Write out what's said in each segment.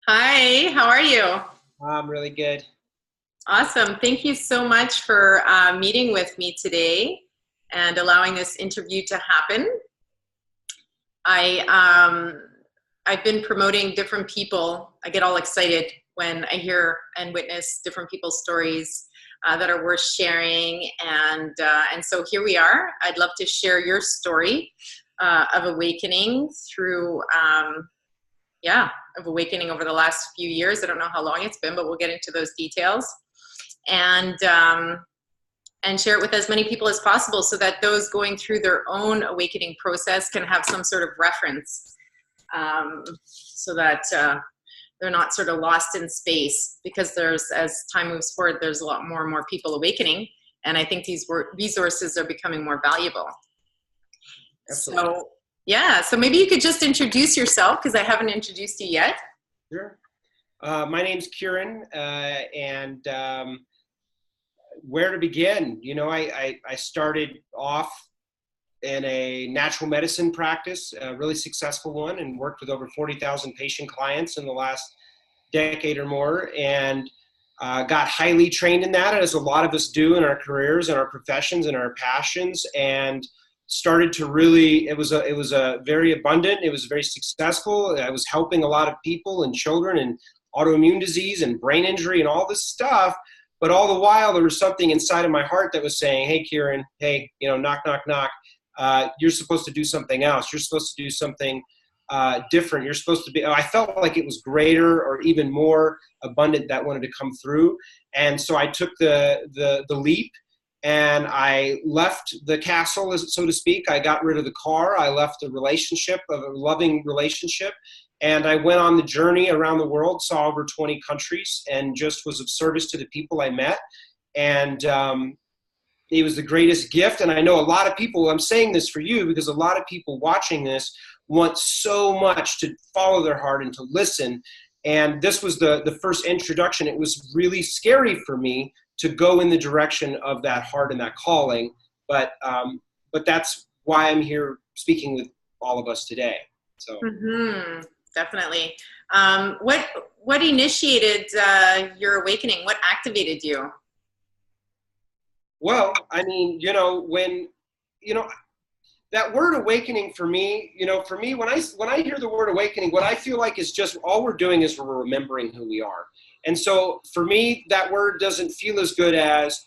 Hi, how are you? I'm really good. Awesome. Thank you so much for meeting with me today and allowing this interview to happen. I, um, I've been promoting different people. I get all excited when I hear and witness different people's stories that are worth sharing. And so here we are. I'd love to share your story of awakening through of awakening over the last few years. I don't know how long it's been, but we'll get into those details and share it with as many people as possible so that those going through their own awakening process can have some sort of reference, so that they're not sort of lost in space, because as time moves forward, there's a lot more and more people awakening. And I think these resources are becoming more valuable. Absolutely. So maybe you could just introduce yourself, because I haven't introduced you yet. Sure. My name's Kieran, and where to begin? You know, I started off in a natural medicine practice, a really successful one, and worked with over 40,000 patient clients in the last decade or more, and got highly trained in that, as a lot of us do in our careers and our professions and our passions, and started to really, it was a very abundant, it was very successful. I was helping a lot of people and children and autoimmune disease and brain injury and all this stuff. But all the while, there was something inside of my heart that was saying, hey, Kieran, hey, knock, knock, knock. You're supposed to do something else. You're supposed to do something different. You're supposed to be, I felt like it was greater or even more abundant that wanted to come through. And so I took the leap, and I left the castle, so to speak. I got rid of the car. I left a relationship, a loving relationship. And I went on the journey around the world, saw over 20 countries, and just was of service to the people I met. And it was the greatest gift. And I know a lot of people, I'm saying this for you because a lot of people watching this want so much to follow their heart and to listen. And this was the first introduction. It was really scary for me to go in the direction of that heart and that calling. But that's why I'm here speaking with all of us today. So. Mm-hmm. Definitely. What initiated your awakening? What activated you? Well, I mean, when, that word awakening for me, when I hear the word awakening, what I feel like is just all we're doing is we're remembering who we are. And so for me, that word doesn't feel as good as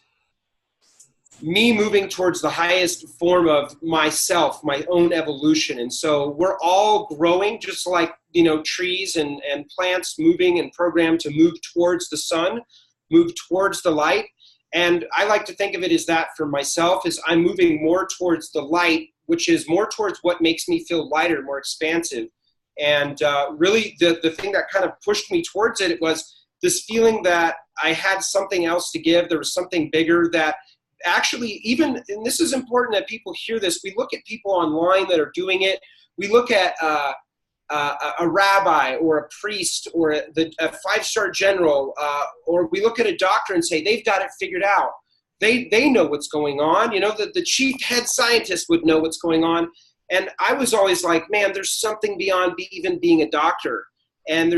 me moving towards the highest form of myself, my own evolution. And so we're all growing, just like, trees and plants moving and programmed to move towards the sun, move towards the light. And I like to think of it as that for myself, is I'm moving more towards the light, which is more towards what makes me feel lighter, more expansive. And really the thing that kind of pushed me towards it was this feeling that I had something else to give. There was something bigger that actually, even, and this is important that people hear this, we look at people online that are doing it. We look at a rabbi or a priest or a five-star general, or we look at a doctor and say, they've got it figured out. They know what's going on. The chief head scientist would know what's going on. And I was always like, man, there's something beyond even being a doctor. And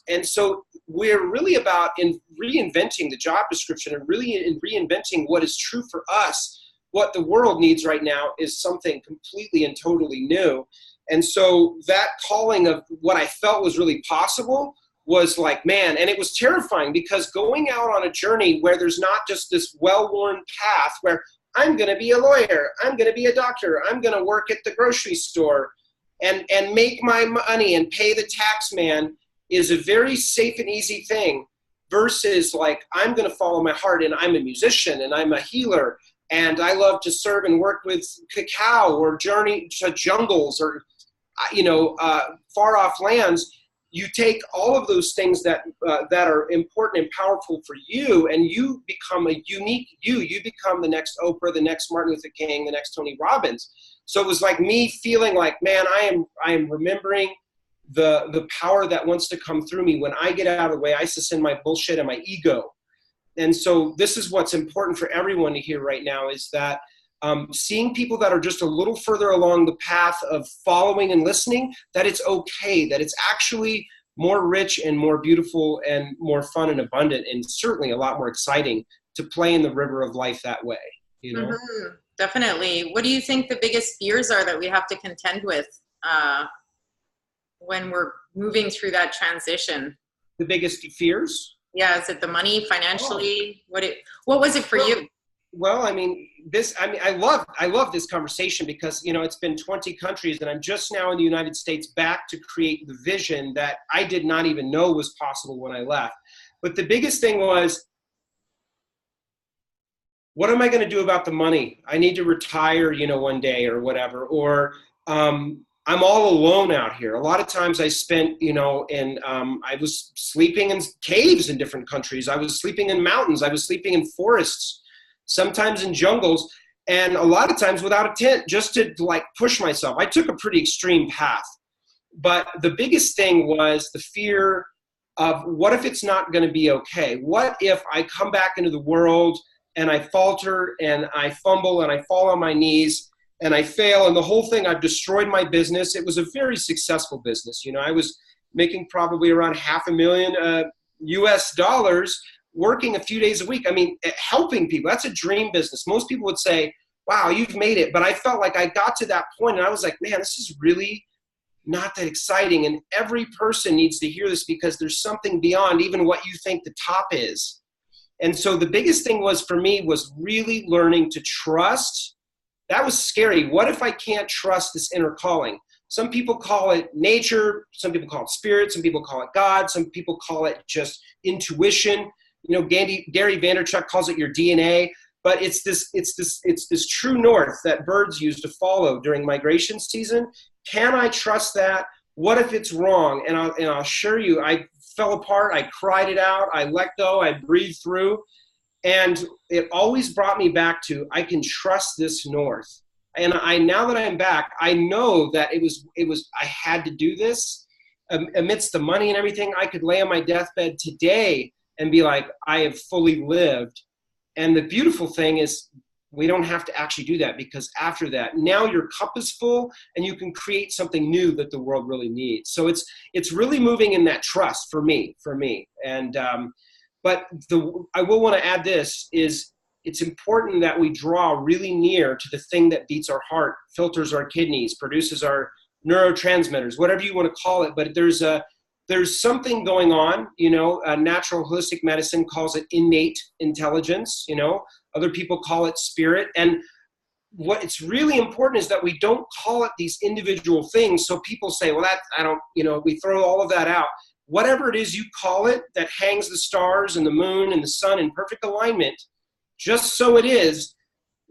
and so we're really about in reinventing the job description and really in reinventing what is true for us. What the world needs right now is something completely and totally new. And so that calling of what I felt was really possible was like, man, and it was terrifying, because going out on a journey where there's not just this well-worn path where I'm going to be a lawyer, I'm going to be a doctor, I'm going to work at the grocery store and make my money and pay the tax man, is a very safe and easy thing, versus like, I'm going to follow my heart, and I'm a musician and I'm a healer and I love to serve and work with cacao or journey to jungles or far off lands. You take all of those things that are important and powerful for you, and you become a unique you. You become the next Oprah, the next Martin Luther King, the next Tony Robbins. So it was like me feeling like, man, I am remembering the power that wants to come through me when I get out of the way. I suspend my bullshit and my ego. And so this is what's important for everyone to hear right now, is that seeing people that are just a little further along the path of following and listening, that it's okay, that it's actually more rich and more beautiful and more fun and abundant, and certainly a lot more exciting to play in the river of life that way, you know? Mm-hmm. Definitely. What do you think the biggest fears are that we have to contend with when we're moving through that transition? The biggest fears? Yeah, is it the money, financially? What was it for you? Well, I mean, I love this conversation because, you know, it's been 20 countries and I'm just now in the United States back to create the vision that I did not even know was possible when I left. But the biggest thing was, what am I going to do about the money? I need to retire, you know, one day or whatever, or I'm all alone out here. A lot of times I spent, you know, I was sleeping in caves in different countries. I was sleeping in mountains. I was sleeping in forests, sometimes in jungles, and a lot of times without a tent, just to like push myself. I took a pretty extreme path. But the biggest thing was the fear of, what if it's not going to be okay? What if I come back into the world and I falter and I fumble and I fall on my knees and I fail, and the whole thing, I've destroyed my business. It was a very successful business. You know, I was making probably around $500,000 US dollars, working a few days a week. I mean, helping people, that's a dream business. Most people would say, wow, you've made it. But I felt like I got to that point and I was like, man, this is really not that exciting. And every person needs to hear this because there's something beyond even what you think the top is. And so the biggest thing was for me was really learning to trust. That was scary. What if I can't trust this inner calling? Some people call it nature. Some people call it spirit. Some people call it God. Some people call it just intuition. You know, Gary Vaynerchuk calls it your DNA. But it's this true north that birds use to follow during migration season. Can I trust that? What if it's wrong? And I'll assure you, I fell apart. I cried it out. I let go. I breathed through. And it always brought me back to, I can trust this north. And now that I'm back, I know that I had to do this amidst the money and everything. I could lay on my deathbed today and be like, I have fully lived. And the beautiful thing is, we don't have to actually do that, because after that, now your cup is full and you can create something new that the world really needs. So it's really moving in that trust for me. And, but I will want to add this is, it's important that we draw really near to the thing that beats our heart, filters our kidneys, produces our neurotransmitters, whatever you want to call it. But there's something going on, you know, natural holistic medicine calls it innate intelligence, you know, other people call it spirit. And what it's really important is that we don't call it these individual things. So people say, well, we throw all of that out. Whatever it is you call it, that hangs the stars and the moon and the sun in perfect alignment, just so it is,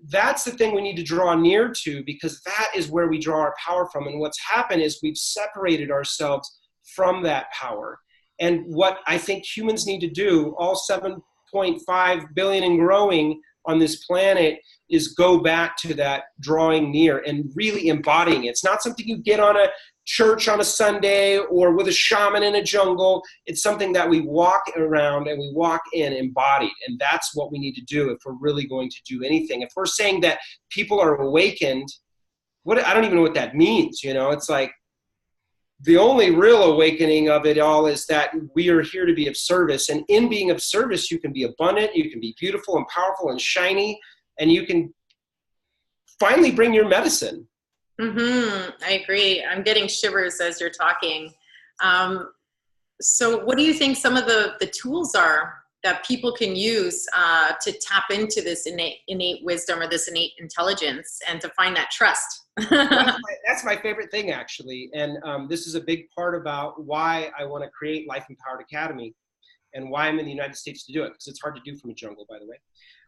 that's the thing we need to draw near to, because that is where we draw our power from. And what's happened is we've separated ourselves from that power. And what I think humans need to do, all 7.5 billion and growing on this planet, is go back to that drawing near and really embodying it. It's not something you get on a church on a Sunday or with a shaman in a jungle. It's something that we walk around and we walk in embodied. And that's what we need to do if we're really going to do anything. If we're saying that people are awakened, I don't even know what that means. You know, it's like, the only real awakening of it all is that we are here to be of service. And in being of service, you can be abundant, you can be beautiful and powerful and shiny, and you can finally bring your medicine. Mm-hmm. I agree. I'm getting shivers as you're talking. So what do you think some of the tools are that people can use to tap into this innate wisdom or this innate intelligence and to find that trust? That's my favorite thing, actually. And this is a big part about why I want to create Life Empowered Academy and why I'm in the United States to do it, because it's hard to do from a jungle, by the way.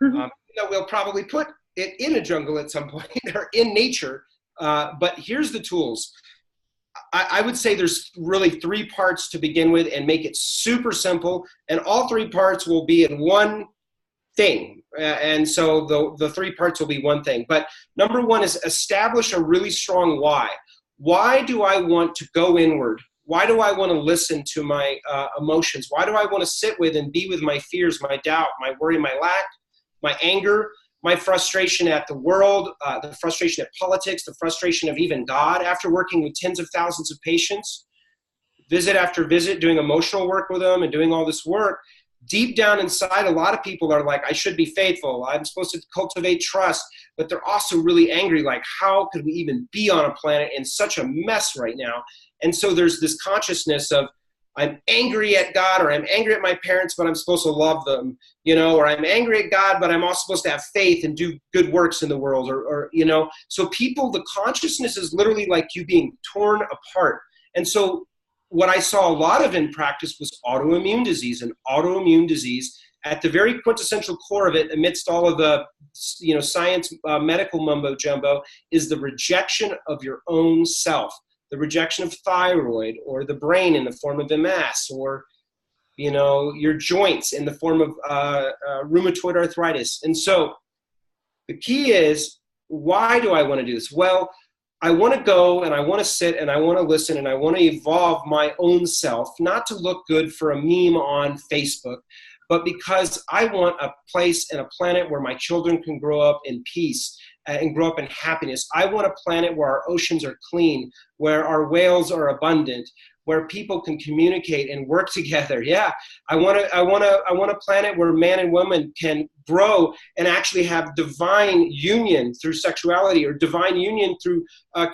Mm-hmm. We'll probably put it in a jungle at some point or in nature. But here's the tools. I would say there's really 3 parts to begin with, and make it super simple. And all 3 parts will be in one thing. And so the 3 parts will be one thing. But number 1 is establish a really strong why. Why do I want to go inward? Why do I want to listen to my emotions? Why do I want to sit with and be with my fears, my doubt, my worry, my lack, my anger, my frustration at the world, the frustration at politics, the frustration of even God? After working with tens of thousands of patients, visit after visit, doing emotional work with them and doing all this work, deep down inside, a lot of people are like, I should be faithful. I'm supposed to cultivate trust. But they're also really angry, like, how could we even be on a planet in such a mess right now? And so there's this consciousness of, I'm angry at God, or I'm angry at my parents, but I'm supposed to love them, you know, or I'm angry at God, but I'm also supposed to have faith and do good works in the world, or you know. So people, the consciousness is literally like you being torn apart. And so what I saw a lot of in practice was autoimmune disease, and autoimmune disease at the very quintessential core of it, amidst all of the, you know, science, medical mumbo jumbo, is the rejection of your own self. The rejection of thyroid, or the brain in the form of MS, or, you know, your joints in the form of rheumatoid arthritis. And so the key is, why do I want to do this? Well, I want to go and I want to sit and I want to listen and I want to evolve my own self, not to look good for a meme on Facebook, but because I want a place and a planet where my children can grow up in peace and grow up in happiness. I want a planet where our oceans are clean, where our whales are abundant, where people can communicate and work together. Yeah, I want a planet where man and woman can grow and actually have divine union through sexuality, or divine union through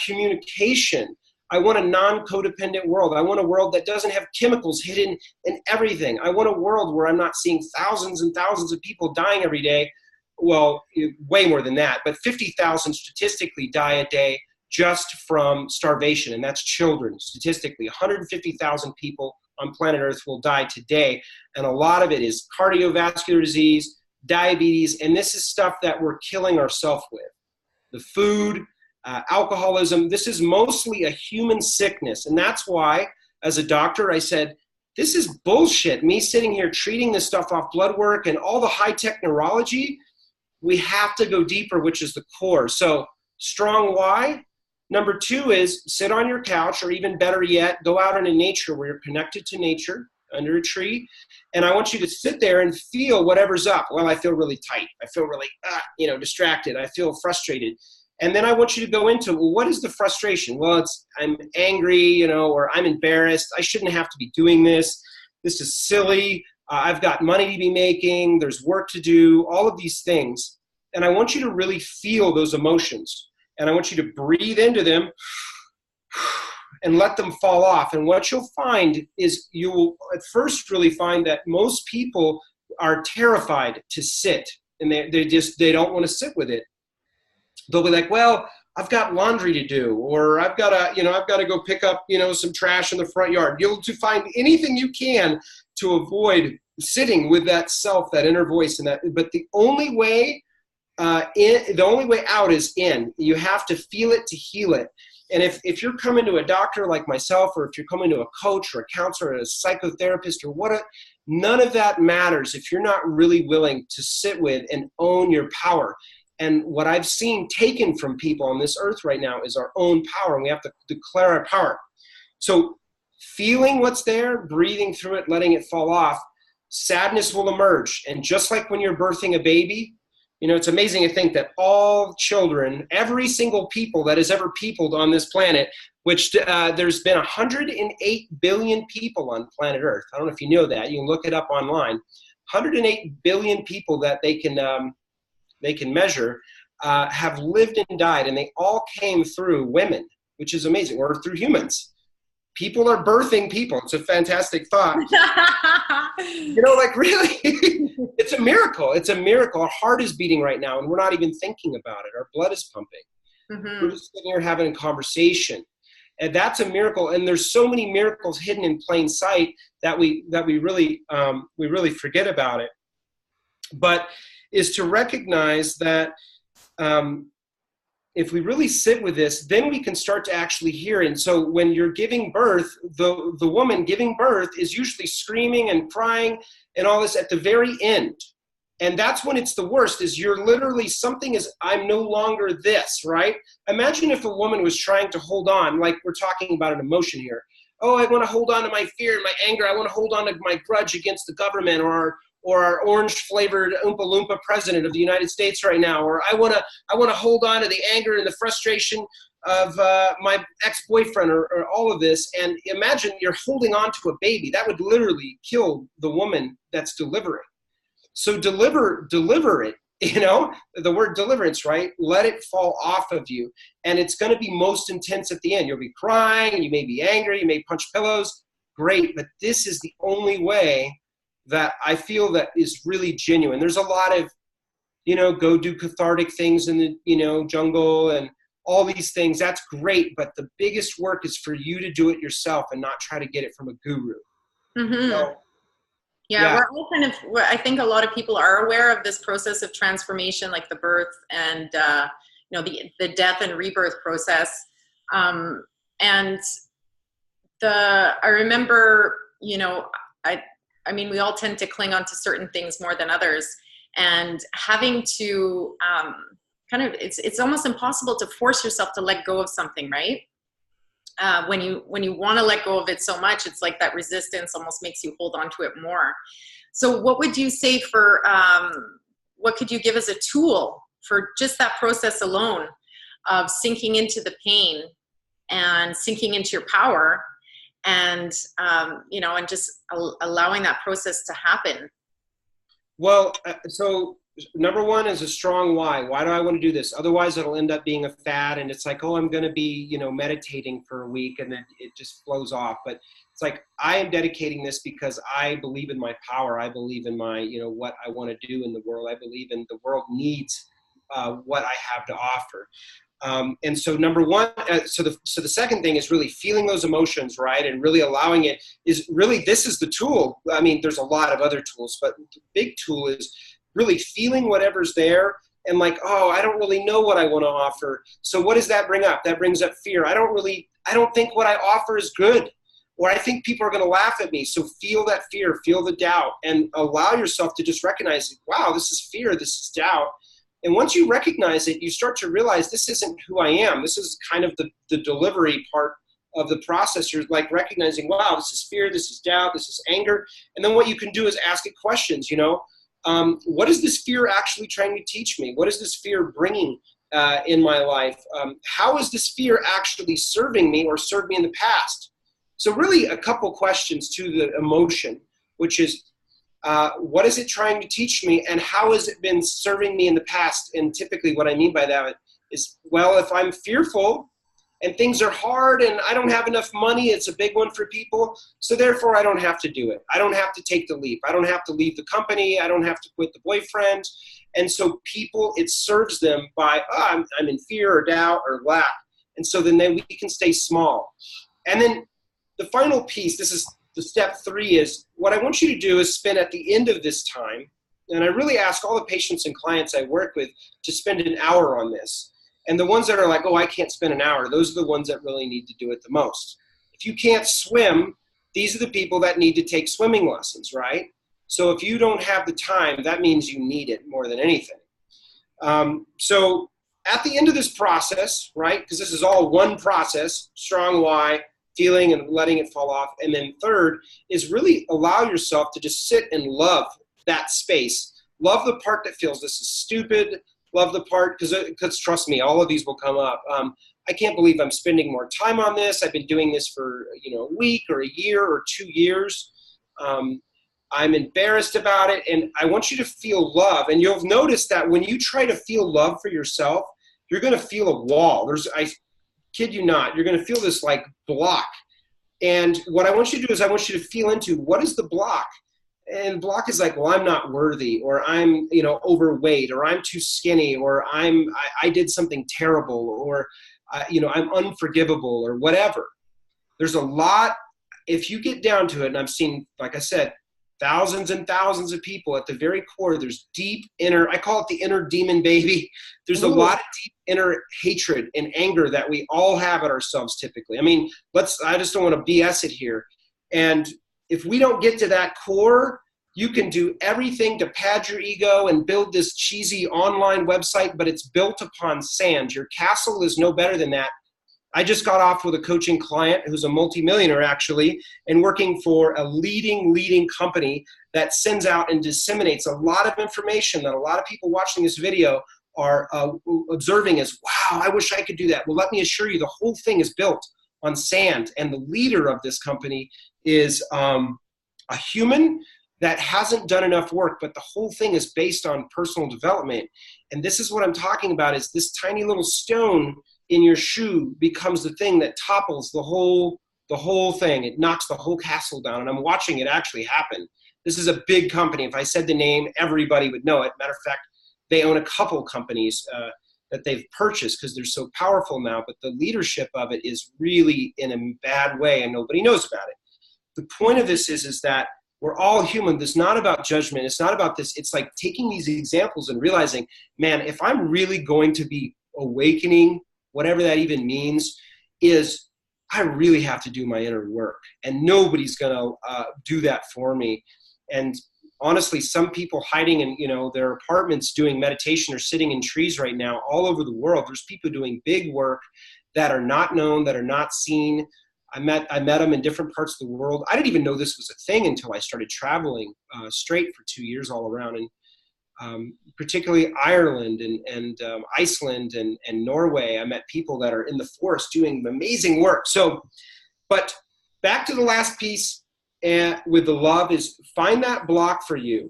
communication. I want a non-codependent world. I want a world that doesn't have chemicals hidden in everything. I want a world where I'm not seeing thousands and thousands of people dying every day. Well, way more than that, but 50,000 statistically die a day just from starvation, and that's children. Statistically, 150,000 people on planet Earth will die today, and a lot of it is cardiovascular disease, diabetes, and this is stuff that we're killing ourselves with. The food, alcoholism, this is mostly a human sickness, and that's why, as a doctor, I said, this is bullshit. Me sitting here treating this stuff off blood work and all the high-tech neurology, we have to go deeper, which is the core. So strong why. Number 2 is sit on your couch, or even better yet, go out into nature where you're connected to nature under a tree. And I want you to sit there and feel whatever's up. Well, I feel really tight. I feel really, distracted. I feel frustrated. And then I want you to go into, well, what is the frustration? Well, it's, I'm angry, or I'm embarrassed. I shouldn't have to be doing this. This is silly. I've got money to be making. There's work to do, all of these things. And I want you to really feel those emotions. And I want you to breathe into them and let them fall off. And what you'll find is you will at first really find that most people are terrified to sit, and they don't want to sit with it. They'll be like, well, I've got laundry to do, or I've got to go pick up, some trash in the front yard. You'll to find anything you can to avoid sitting with that self, that inner voice, and that. But the only way out is in. You have to feel it to heal it. And if you're coming to a doctor like myself, or if you're coming to a coach or a counselor or a psychotherapist or none of that matters if you're not really willing to sit with and own your power. And what I've seen taken from people on this earth right now is our own power, and we have to declare our power. So feeling what's there, breathing through it, letting it fall off, sadness will emerge. And just like when you're birthing a baby, it's amazing to think that all children, every single people that has ever peopled on this planet, which there's been 108 billion people on planet Earth. I don't know if you know that. You can look it up online. 108 billion people that they can measure have lived and died, and they all came through women, which is amazing, or through humans. People are birthing people. It's a fantastic thought. Really, it's a miracle. It's a miracle. Our heart is beating right now, and we're not even thinking about it. Our blood is pumping. Mm-hmm. We're just sitting here having a conversation. And that's a miracle. And there's so many miracles hidden in plain sight that we really forget about it. But is to recognize that if we really sit with this, then we can start to actually hear. And so when you're giving birth, the woman giving birth is usually screaming and crying and all this at the very end. And that's when it's the worst, is you're literally, I'm no longer this, right? Imagine if a woman was trying to hold on, like we're talking about an emotion here. Oh, I want to hold on to my fear and my anger. I want to hold on to my grudge against the government, or our orange-flavored Oompa Loompa president of the United States right now, or I want to hold on to the anger and the frustration my ex-boyfriend or all of this. And imagine you're holding on to a baby. That would literally kill the woman that's delivering. So deliver it, you know, the word deliverance, right? Let it fall off of you. And it's going to be most intense at the end. You'll be crying, you may be angry, you may punch pillows. Great. But this is the only way that I feel that is really genuine. There's a lot of, you know, go do cathartic things in the, you know, jungle and all these things. That's great. But the biggest work is for you to do it yourself and not try to get it from a guru. Mm-hmm. So, yeah, we're all kind of, I think a lot of people are aware of this process of transformation, like the birth and, you know, the death and rebirth process. And I remember, you know, I mean, we all tend to cling on to certain things more than others, and having to kind of, it's almost impossible to force yourself to let go of something, right? When you want to let go of it so much, it's like that resistance almost makes you hold on to it more. So what would you say for, what could you give as a tool for just that process alone of sinking into the pain and sinking into your power and, you know, and just allowing that process to happen? Well, so number one is a strong why. Why do I want to do this? Otherwise, it'll end up being a fad, and it's like, oh, I'm going to be, you know, meditating for a week, and then it just flows off. But it's like, I am dedicating this because I believe in my power. I believe in my, you know, what I want to do in the world. I believe in the world needs what I have to offer. And so number one, so the second thing is really feeling those emotions, right? And really allowing it is really, this is the tool. I mean, there's a lot of other tools, but the big tool is really feeling whatever's there and like, oh, I don't really know what I want to offer. So what does that bring up? That brings up fear. I don't think what I offer is good, or I think people are going to laugh at me. So feel that fear, feel the doubt, and allow yourself to just recognize, wow, this is fear, this is doubt. And once you recognize it, you start to realize this isn't who I am. This is kind of the delivery part of the process. You're like recognizing, wow, this is fear, this is doubt, this is anger. And then what you can do is ask it questions, you know. What is this fear actually trying to teach me? What is this fear bringing in my life? How is this fear actually serving me or served me in the past? So really a couple questions to the emotion, which is, what is it trying to teach me, and how has it been serving me in the past? And typically what I mean by that is, well, if I'm fearful and things are hard and I don't have enough money, it's a big one for people, so therefore I don't have to do it. I don't have to take the leap. I don't have to leave the company. I don't have to quit the boyfriend. And so people, it serves them by, oh, I'm in fear or doubt or lack. And so then we can stay small. And then the final piece, this is the step 3, is what I want you to do is spend at the end of this time, and I really ask all the patients and clients I work with to spend an hour on this. And the ones that are like, oh, I can't spend an hour, those are the ones that really need to do it the most. If you can't swim, these are the people that need to take swimming lessons, right? So if you don't have the time, that means you need it more than anything. So at the end of this process, right, because this is all one process, strong why, feeling and letting it fall off. And then third is really allow yourself to just sit and love that space. Love the part that feels this is stupid. Love the part, because trust me, all of these will come up. I can't believe I'm spending more time on this. I've been doing this for, you know, a week or a year or 2 years. I'm embarrassed about it. And I want you to feel love. And you'll notice that when you try to feel love for yourself, you're going to feel a wall. I kid you not, you're going to feel this like block. And what I want you to do is I want you to feel into, what is the block? And block is like, well, I'm not worthy, or I'm, you know, overweight, or I'm too skinny, or I did something terrible, or, you know, I'm unforgivable, or whatever. There's a lot, if you get down to it, and I've seen, like I said, thousands and thousands of people, at the very core, there's deep inner, I call it the inner demon baby. There's a lot of deep inner hatred and anger that we all have at ourselves typically. I mean, I just don't want to BS it here. And if we don't get to that core, you can do everything to pad your ego and build this cheesy online website, but it's built upon sand. Your castle is no better than that. I just got off with a coaching client who's a multimillionaire actually, and working for a leading company that sends out and disseminates a lot of information that a lot of people watching this video are observing as, wow, I wish I could do that. Well, let me assure you, the whole thing is built on sand. And the leader of this company is a human that hasn't done enough work, but the whole thing is based on personal development. And this is what I'm talking about, is this tiny little stone in your shoe becomes the thing that topples the whole thing. It knocks the whole castle down. And I'm watching it actually happen. This is a big company. If I said the name, everybody would know it. Matter of fact, they own a couple companies that they've purchased because they're so powerful now, but the leadership of it is really in a bad way and nobody knows about it. The point of this is that we're all human. This is not about judgment. It's not about this. It's like taking these examples and realizing, man, if I'm really going to be awakening, whatever that even means, is I really have to do my inner work, and nobody's going to do that for me. And honestly, some people hiding in, their apartments doing meditation or sitting in trees right now all over the world. There's people doing big work that are not known, that are not seen. I met them in different parts of the world. I didn't even know this was a thing until I started traveling straight for 2 years all around, and particularly Ireland and Iceland and Norway. I met people that are in the forest doing amazing work. So, but back to the last piece with the love is find that block for you.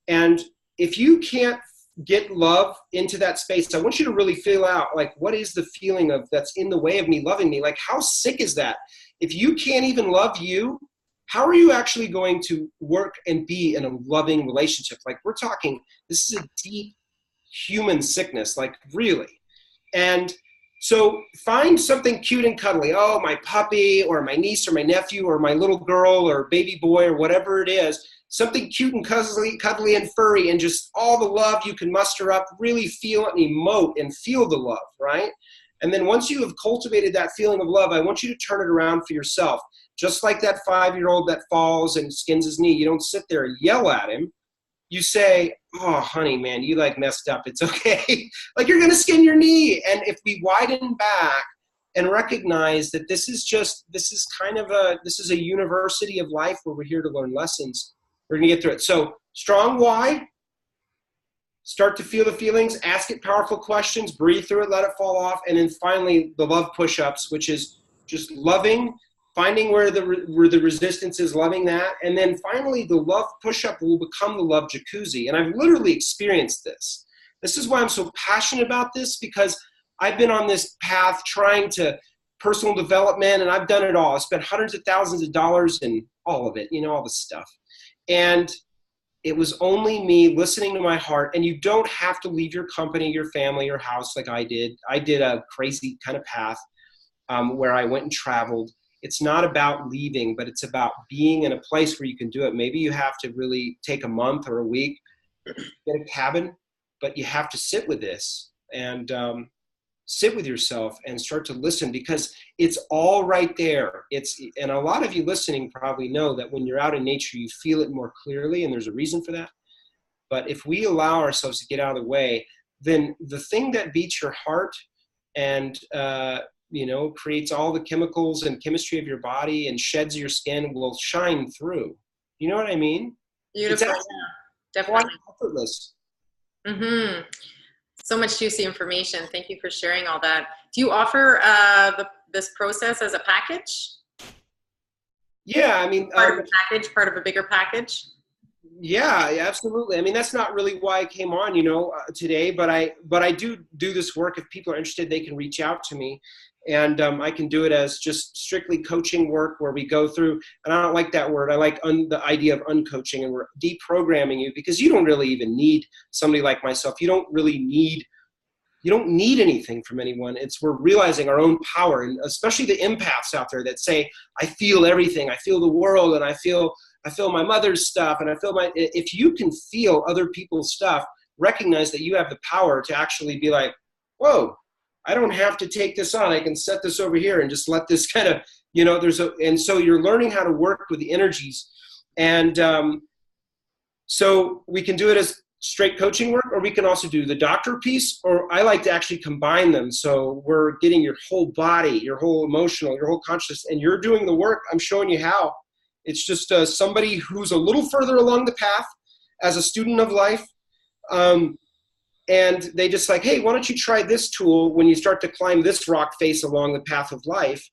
And if you can't get love into that space, I want you to really feel out, like, what is the feeling of that's in the way of me loving me? Like, how sick is that? If you can't even love you, how are you actually going to work and be in a loving relationship? Like, we're talking, this is a deep human sickness, like, really. And so find something cute and cuddly. Oh, my puppy or my niece or my nephew or my little girl or baby boy or whatever it is. Something cute and cuddly and furry, and just all the love you can muster up. Really feel it and emote and feel the love, right? And then once you have cultivated that feeling of love, I want you to turn it around for yourself. Just like that 5-year-old that falls and skins his knee. You don't sit there and yell at him. You say, oh, honey, man, you like messed up. It's okay. Like, you're going to skin your knee. And if we widen back and recognize that this is a university of life where we're here to learn lessons, we're going to get through it. So strong why. Start to feel the feelings, ask it powerful questions, breathe through it, let it fall off. And then finally, the love push-ups, which is just loving, finding where the resistance is, loving that. And then finally, the love push-up will become the love jacuzzi. And I've literally experienced this. This is why I'm so passionate about this, because I've been on this path trying to personal development, and I've done it all. I spent hundreds of thousands of dollars in all of it, all the stuff. And it was only me listening to my heart. And you don't have to leave your company, your family, your house like I did. I did a crazy kind of path where I went and traveled. It's not about leaving, but it's about being in a place where you can do it. Maybe you have to really take a month or a week, get a cabin, but you have to sit with this and sit with yourself and start to listen, because it's all right there. And a lot of you listening probably know that when you're out in nature, you feel it more clearly, and there's a reason for that. But if we allow ourselves to get out of the way, then the thing that beats your heart and creates all the chemicals and chemistry of your body and sheds your skin will shine through. You know what I mean? Beautiful. It's definitely effortless. Mm-hmm. So much juicy information. Thank you for sharing all that. Do you offer this process as a package? Yeah, I mean, part of a package, part of a bigger package. Yeah, absolutely. I mean, that's not really why I came on, today, but I do this work. If people are interested, they can reach out to me, and I can do it as just strictly coaching work where we go through, and I don't like that word. I like the idea of uncoaching, and we're deprogramming you, because you don't really even need somebody like myself. You don't need anything from anyone. We're realizing our own power, and especially the empaths out there that say, I feel everything. I feel the world, and I feel my mother's stuff, and if you can feel other people's stuff, recognize that you have the power to actually be like, whoa, I don't have to take this on. I can set this over here and just let this kind of, and so you're learning how to work with the energies. And so we can do it as straight coaching work, or we can also do the doctor piece, or I like to actually combine them. So we're getting your whole body, your whole emotional, your whole conscious, and you're doing the work. I'm showing you how. It's just somebody who's a little further along the path as a student of life. And they just like, hey, why don't you try this tool when you start to climb this rock face along the path of life?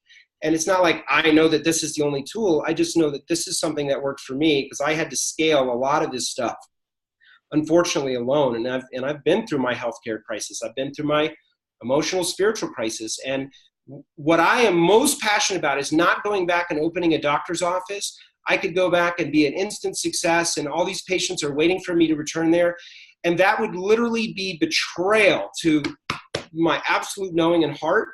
And it's not like I know that this is the only tool. I just know that this is something that worked for me, because I had to scale a lot of this stuff, unfortunately, alone. And I've been through my healthcare crisis. I've been through my emotional, spiritual crisis. And what I am most passionate about is not going back and opening a doctor's office. I could go back and be an instant success, and all these patients are waiting for me to return there. And that would literally be betrayal to my absolute knowing and heart.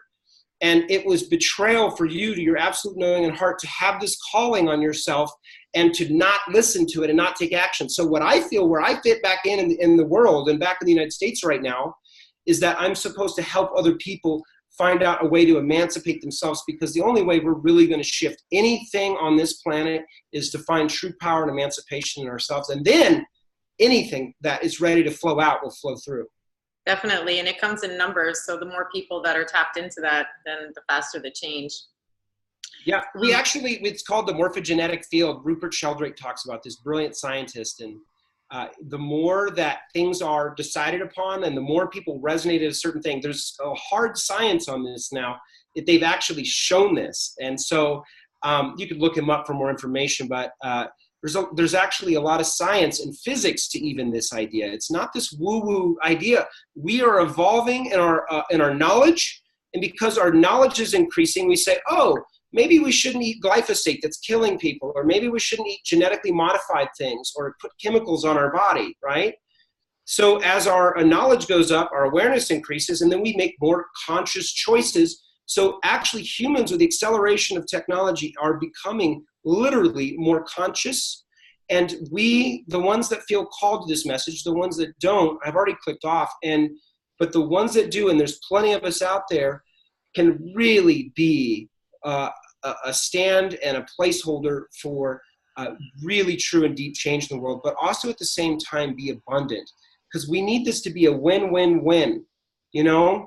And it was betrayal for you, to your absolute knowing and heart, to have this calling on yourself and to not listen to it and not take action. So what I feel, where I fit back in the world and back in the United States right now, is that I'm supposed to help other people find out a way to emancipate themselves, because the only way we're really going to shift anything on this planet is to find true power and emancipation in ourselves. And then anything that is ready to flow out will flow through. Definitely. And it comes in numbers. So the more people that are tapped into that, then the faster the change. Yeah, it's called the morphogenetic field. Rupert Sheldrake talks about this, brilliant scientist. And the more that things are decided upon and the more people resonate at a certain thing, there's a hard science on this now. They've actually shown this. And so you could look him up for more information, but there's actually a lot of science and physics to even this idea. It's not this woo-woo idea. We are evolving in our knowledge, and because our knowledge is increasing, we say, oh, maybe we shouldn't eat glyphosate that's killing people, or maybe we shouldn't eat genetically modified things or put chemicals on our body, right? So as our knowledge goes up, our awareness increases, and then we make more conscious choices. So actually humans, with the acceleration of technology, are becoming literally more conscious. And we, the ones that feel called to this message, the ones that don't, I've already clicked off. But the ones that do, and there's plenty of us out there, can really be a stand and a placeholder for really true and deep change in the world, but also at the same time be abundant, because we need this to be a win-win-win, you know?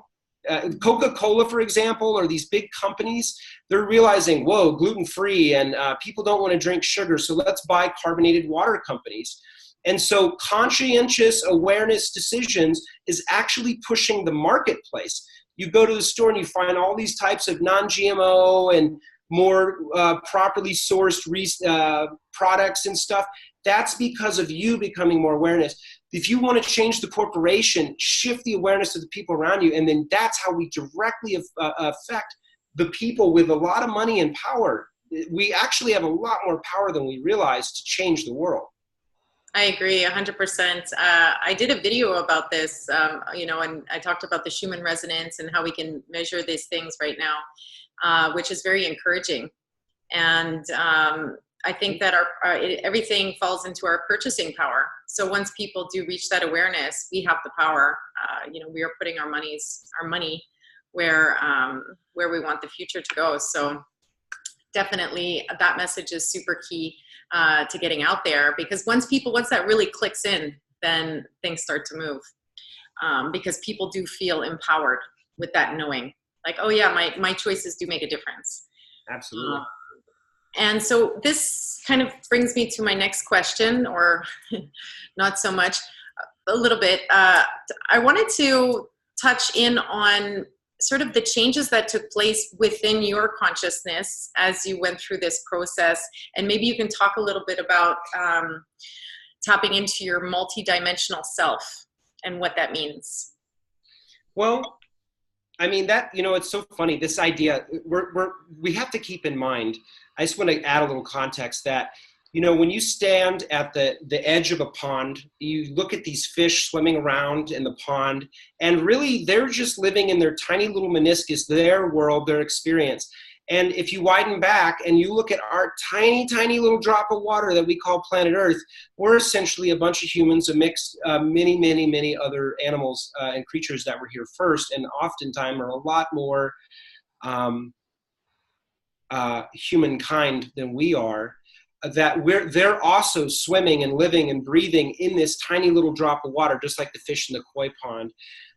Coca-Cola, for example, or these big companies, they're realizing, whoa, gluten-free, and people don't want to drink sugar, so let's buy carbonated water companies. And so conscientious awareness decisions is actually pushing the marketplace. You go to the store and you find all these types of non-GMO and more properly sourced products and stuff. That's because of you becoming more awareness. If you want to change the corporation, shift the awareness of the people around you, and then that's how we directly affect the people with a lot of money and power. We actually have a lot more power than we realize to change the world. I agree 100%. I did a video about this, and I talked about the Schumann resonance and how we can measure these things right now, which is very encouraging. And I think that everything falls into our purchasing power. So once people do reach that awareness, we have the power. We are putting our money where we want the future to go. So definitely that message is super key to getting out there, because once that really clicks in, then things start to move, because people do feel empowered with that knowing, like, oh yeah, my choices do make a difference. Absolutely. And so this kind of brings me to my next question, or not so much, a little bit. I wanted to touch in on sort of the changes that took place within your consciousness as you went through this process. And maybe you can talk a little bit about tapping into your multidimensional self and what that means. Well, I mean, it's so funny, this idea, we have to keep in mind, I just want to add a little context that, when you stand at the edge of a pond, you look at these fish swimming around in the pond, and really they're just living in their tiny little meniscus, their world, their experience. And if you widen back and you look at our tiny, tiny little drop of water that we call planet Earth, we're essentially a bunch of humans amidst many, many, many other animals and creatures that were here first, and oftentimes are a lot more humankind than we are. They're also swimming and living and breathing in this tiny little drop of water, just like the fish in the koi pond.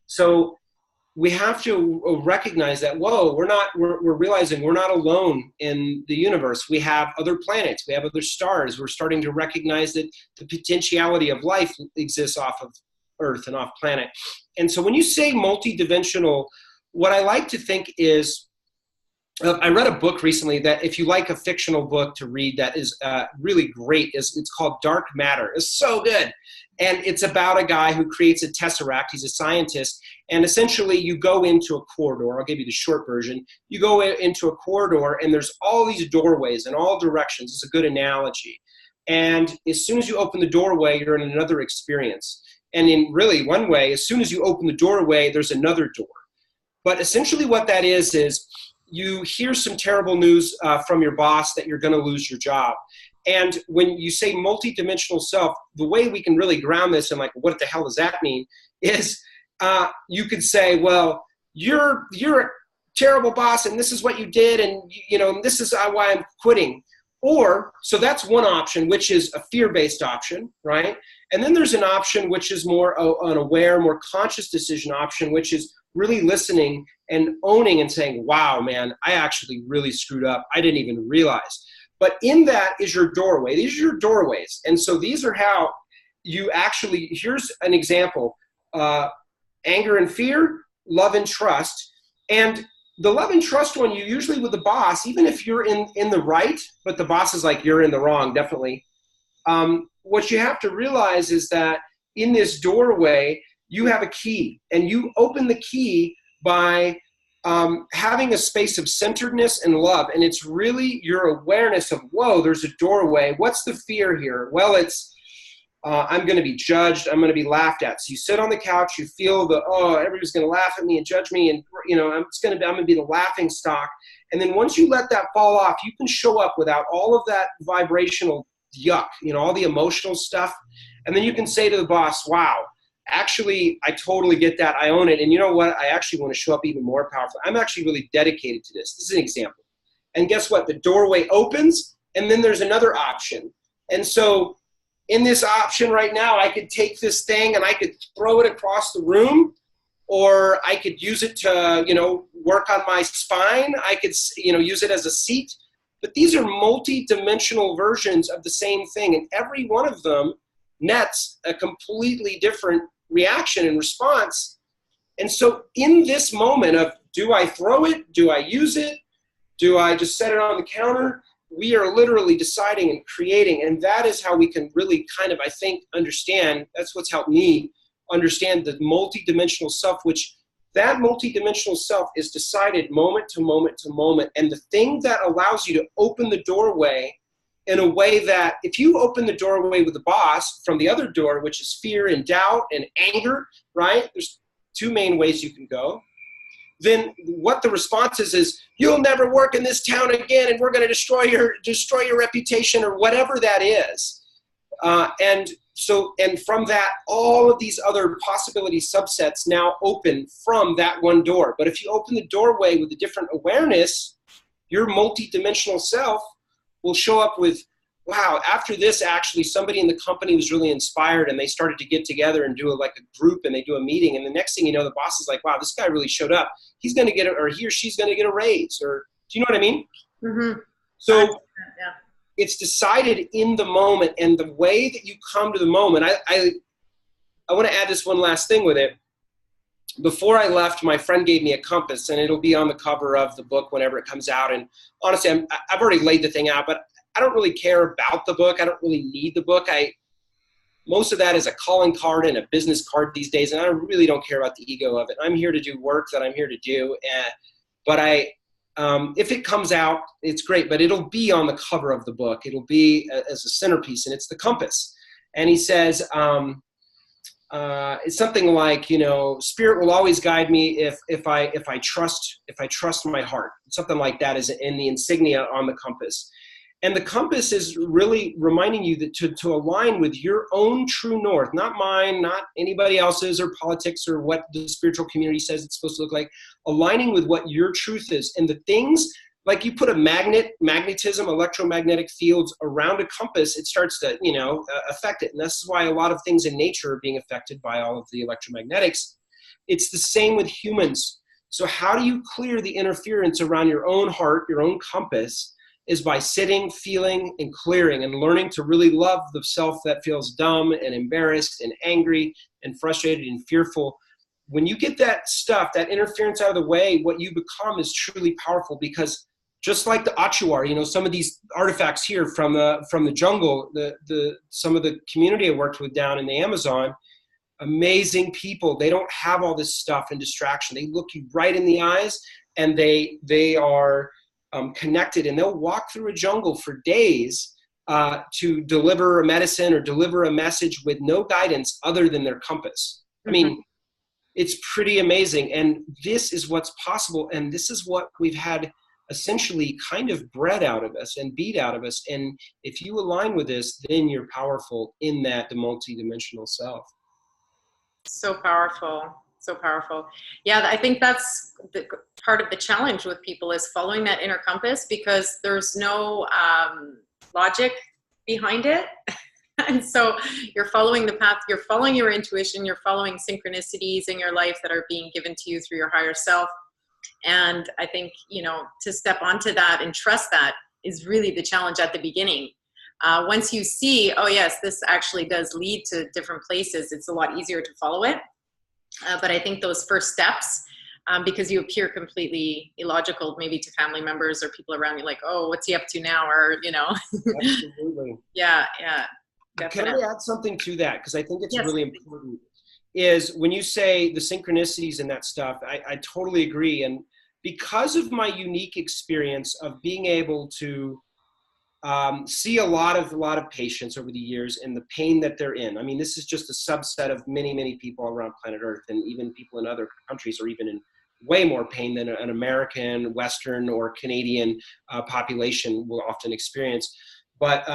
So we have to recognize that, we're realizing we're not alone in the universe. We have other planets, we have other stars. We're starting to recognize that the potentiality of life exists off of Earth and off planet. And so when you say multidimensional, what I like to think is, I read a book recently that if you like a fictional book to read that is really great, it's called Dark Matter. It's so good. And it's about a guy who creates a tesseract. He's a scientist. And essentially you go into a corridor. I'll give you the short version. You go into a corridor and there's all these doorways in all directions. It's a good analogy. And as soon as you open the doorway, you're in another experience. And in really one way, as soon as you open the doorway, there's another door. But essentially what that is you hear some terrible news from your boss that you're going to lose your job. And when you say multidimensional self, the way we can really ground this and like, what the hell does that mean? Is you could say, well, you're a terrible boss and this is what you did and this is why I'm quitting. Or, so that's one option, which is a fear-based option, right? And then there's an option which is more an aware, more conscious decision option, which is really listening and owning and saying, wow, man, I actually really screwed up. I didn't even realize. But in that is your doorway. These are your doorways. And so these are how you actually, here's an example, anger and fear, love and trust. And the love and trust one, you usually with the boss, even if you're in the right, but the boss is like, you're in the wrong, definitely. What you have to realize is that in this doorway, you have a key, and you open the key by having a space of centeredness and love. And it's really your awareness of, whoa, there's a doorway. What's the fear here? Well, it's, I'm going to be judged. I'm going to be laughed at. So you sit on the couch, you feel everybody's going to laugh at me and judge me. And, I'm going to be the laughing stock. And then once you let that fall off, you can show up without all of that vibrational yuck, all the emotional stuff. And then you can say to the boss, wow, actually, I totally get that. I own it. And you know what? I actually want to show up even more powerful. I'm actually really dedicated to this. This is an example. And guess what? The doorway opens, and then there's another option. And so in this option right now, I could take this thing and I could throw it across the room, or I could use it to, work on my spine. I could, use it as a seat. But these are multi-dimensional versions of the same thing. And every one of them nets a completely different reaction and response. And so in this moment of, do I throw it? Do I use it? Do I just set it on the counter? We are literally deciding and creating. And that is how we can really kind of, I think, understand. That's what's helped me understand the multidimensional self, which that multidimensional self is decided moment to moment to moment. And the thing that allows you to open the doorway in a way that if you open the doorway with the boss from the other door, which is fear and doubt and anger, right? There's two main ways you can go. Then what the response is you'll never work in this town again, and we're going to destroy your reputation, or whatever that is. And from that, all of these other possibility subsets now open from that one door. But if you open the doorway with a different awareness, your multidimensional self will show up with, wow, after this, actually, somebody in the company was really inspired, and they started to get together and do a group, and they do a meeting. And the next thing you know, the boss is like, wow, this guy really showed up. He's going to get or he or she's going to get a raise, or do you know what I mean? Mm-hmm. So yeah. It's decided in the moment, and the way that you come to the moment, I want to add this one last thing with it. Before I left, my friend gave me a compass, and it'll be on the cover of the book whenever it comes out. And honestly, I've already laid the thing out, but I don't really care about the book. I don't really need the book. Most of that is a calling card and a business card these days, and I really don't care about the ego of it. I'm here to do work that I'm here to do. But if it comes out, it's great, but it'll be on the cover of the book. It'll be as a centerpiece, and it's the compass. And he says, it's something like, spirit will always guide me if I trust my heart. Something like that is in the insignia on the compass. And the compass is really reminding you that to align with your own true north, not mine, not anybody else's or politics or what the spiritual community says it's supposed to look like, aligning with what your truth is. And the things, like you put a magnetism, electromagnetic fields around a compass, it starts to, affect it. And this is why a lot of things in nature are being affected by all of the electromagnetics. It's the same with humans. So how do you clear the interference around your own heart, your own compass, is by sitting, feeling, and clearing, and learning to really love the self that feels dumb and embarrassed and angry and frustrated and fearful. When you get that stuff, that interference out of the way, what you become is truly powerful, because just like the Achuar, you know, some of these artifacts here from the jungle, some of the community I worked with down in the Amazon, amazing people. They don't have all this stuff and distraction. They look you right in the eyes, and they are connected, and they'll walk through a jungle for days to deliver a medicine or deliver a message with no guidance other than their compass. I mean, it's pretty amazing. And this is what's possible. And this is what we've had essentially kind of bred out of us and beat out of us. And if you align with this, then you're powerful in that, the multidimensional self. So powerful. So powerful. Yeah, I think that's part of the challenge with people, is following that inner compass, because there's no logic behind it. And so you're following the path, you're following your intuition, you're following synchronicities in your life that are being given to you through your higher self. And I think, you know, to step onto that and trust that is really the challenge at the beginning. Once you see, oh yes, this actually does lead to different places, it's a lot easier to follow it. But I think those first steps, because you appear completely illogical, maybe to family members or people around you, like, oh, what's he up to now? Or, you know. Absolutely. Yeah. Definitely. Can I add something to that? Because I think it's Yes. really important. Is when you say the synchronicities and that stuff, I totally agree. And because of my unique experience of being able to see a lot of patients over the years and the pain that they're in. I mean, this is just a subset of many, many people around planet Earth, and even people in other countries are even in way more pain than an American, Western, or Canadian population will often experience. But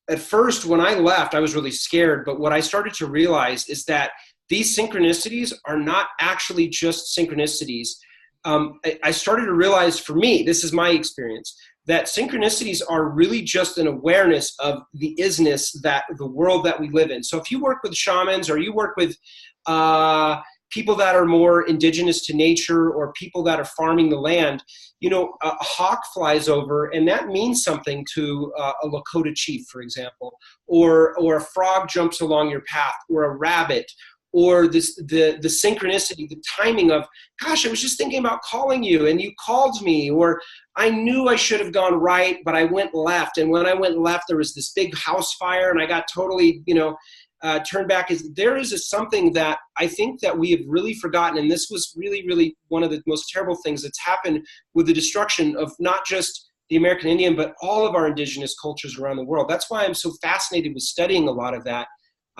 at first, when I left, I was really scared. But what I started to realize is that these synchronicities are not actually just synchronicities. I started to realize, for me, this is my experience, that synchronicities are really just an awareness of the isness, that the world that we live in. So if you work with shamans, or you work with people that are more indigenous to nature, or people that are farming the land, you know, a hawk flies over, and that means something to a Lakota chief, for example, or a frog jumps along your path, or a rabbit, or the synchronicity, the timing of, gosh, I was just thinking about calling you and you called me, or I knew I should have gone right, but I went left. And when I went left, there was this big house fire and I got totally, turned back. There is something that I think that we have really forgotten. And this was really, really one of the most terrible things that's happened with the destruction of not just the American Indian, but all of our indigenous cultures around the world. That's why I'm so fascinated with studying a lot of that.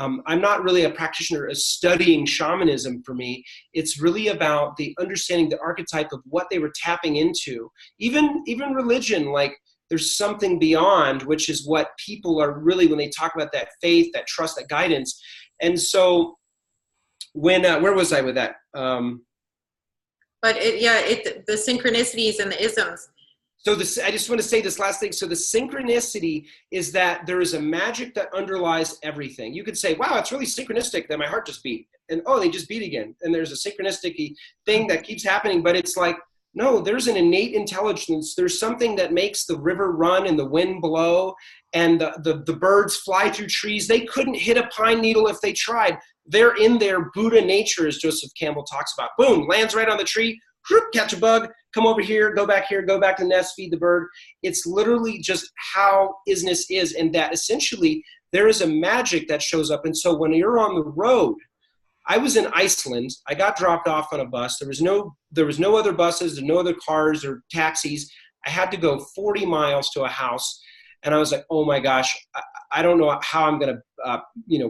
I'm not really a practitioner of studying shamanism for me. It's really about the understanding the archetype of what they were tapping into. Even religion, like there's something beyond, which is what people are really, when they talk about that faith, that trust, that guidance. And so when, where was I with that? The synchronicities and the isms. So I just want to say this last thing. So the synchronicity is that there is a magic that underlies everything. You could say, wow, it's really synchronistic that my heart just beat. And oh, they just beat again. And there's a synchronistic thing that keeps happening. But it's like, no, there's an innate intelligence. There's something that makes the river run and the wind blow and the birds fly through trees. They couldn't hit a pine needle if they tried. They're in their Buddha nature, as Joseph Campbell talks about. Boom, lands right on the tree. Catch a bug, come over here, go back to the nest, feed the bird. It's literally just how isness is, and that essentially there is a magic that shows up. And so when you're on the road, I was in Iceland, I got dropped off on a bus. There was no other buses, no other cars or taxis. I had to go 40 miles to a house. And I was like, oh my gosh, I don't know how I'm going to,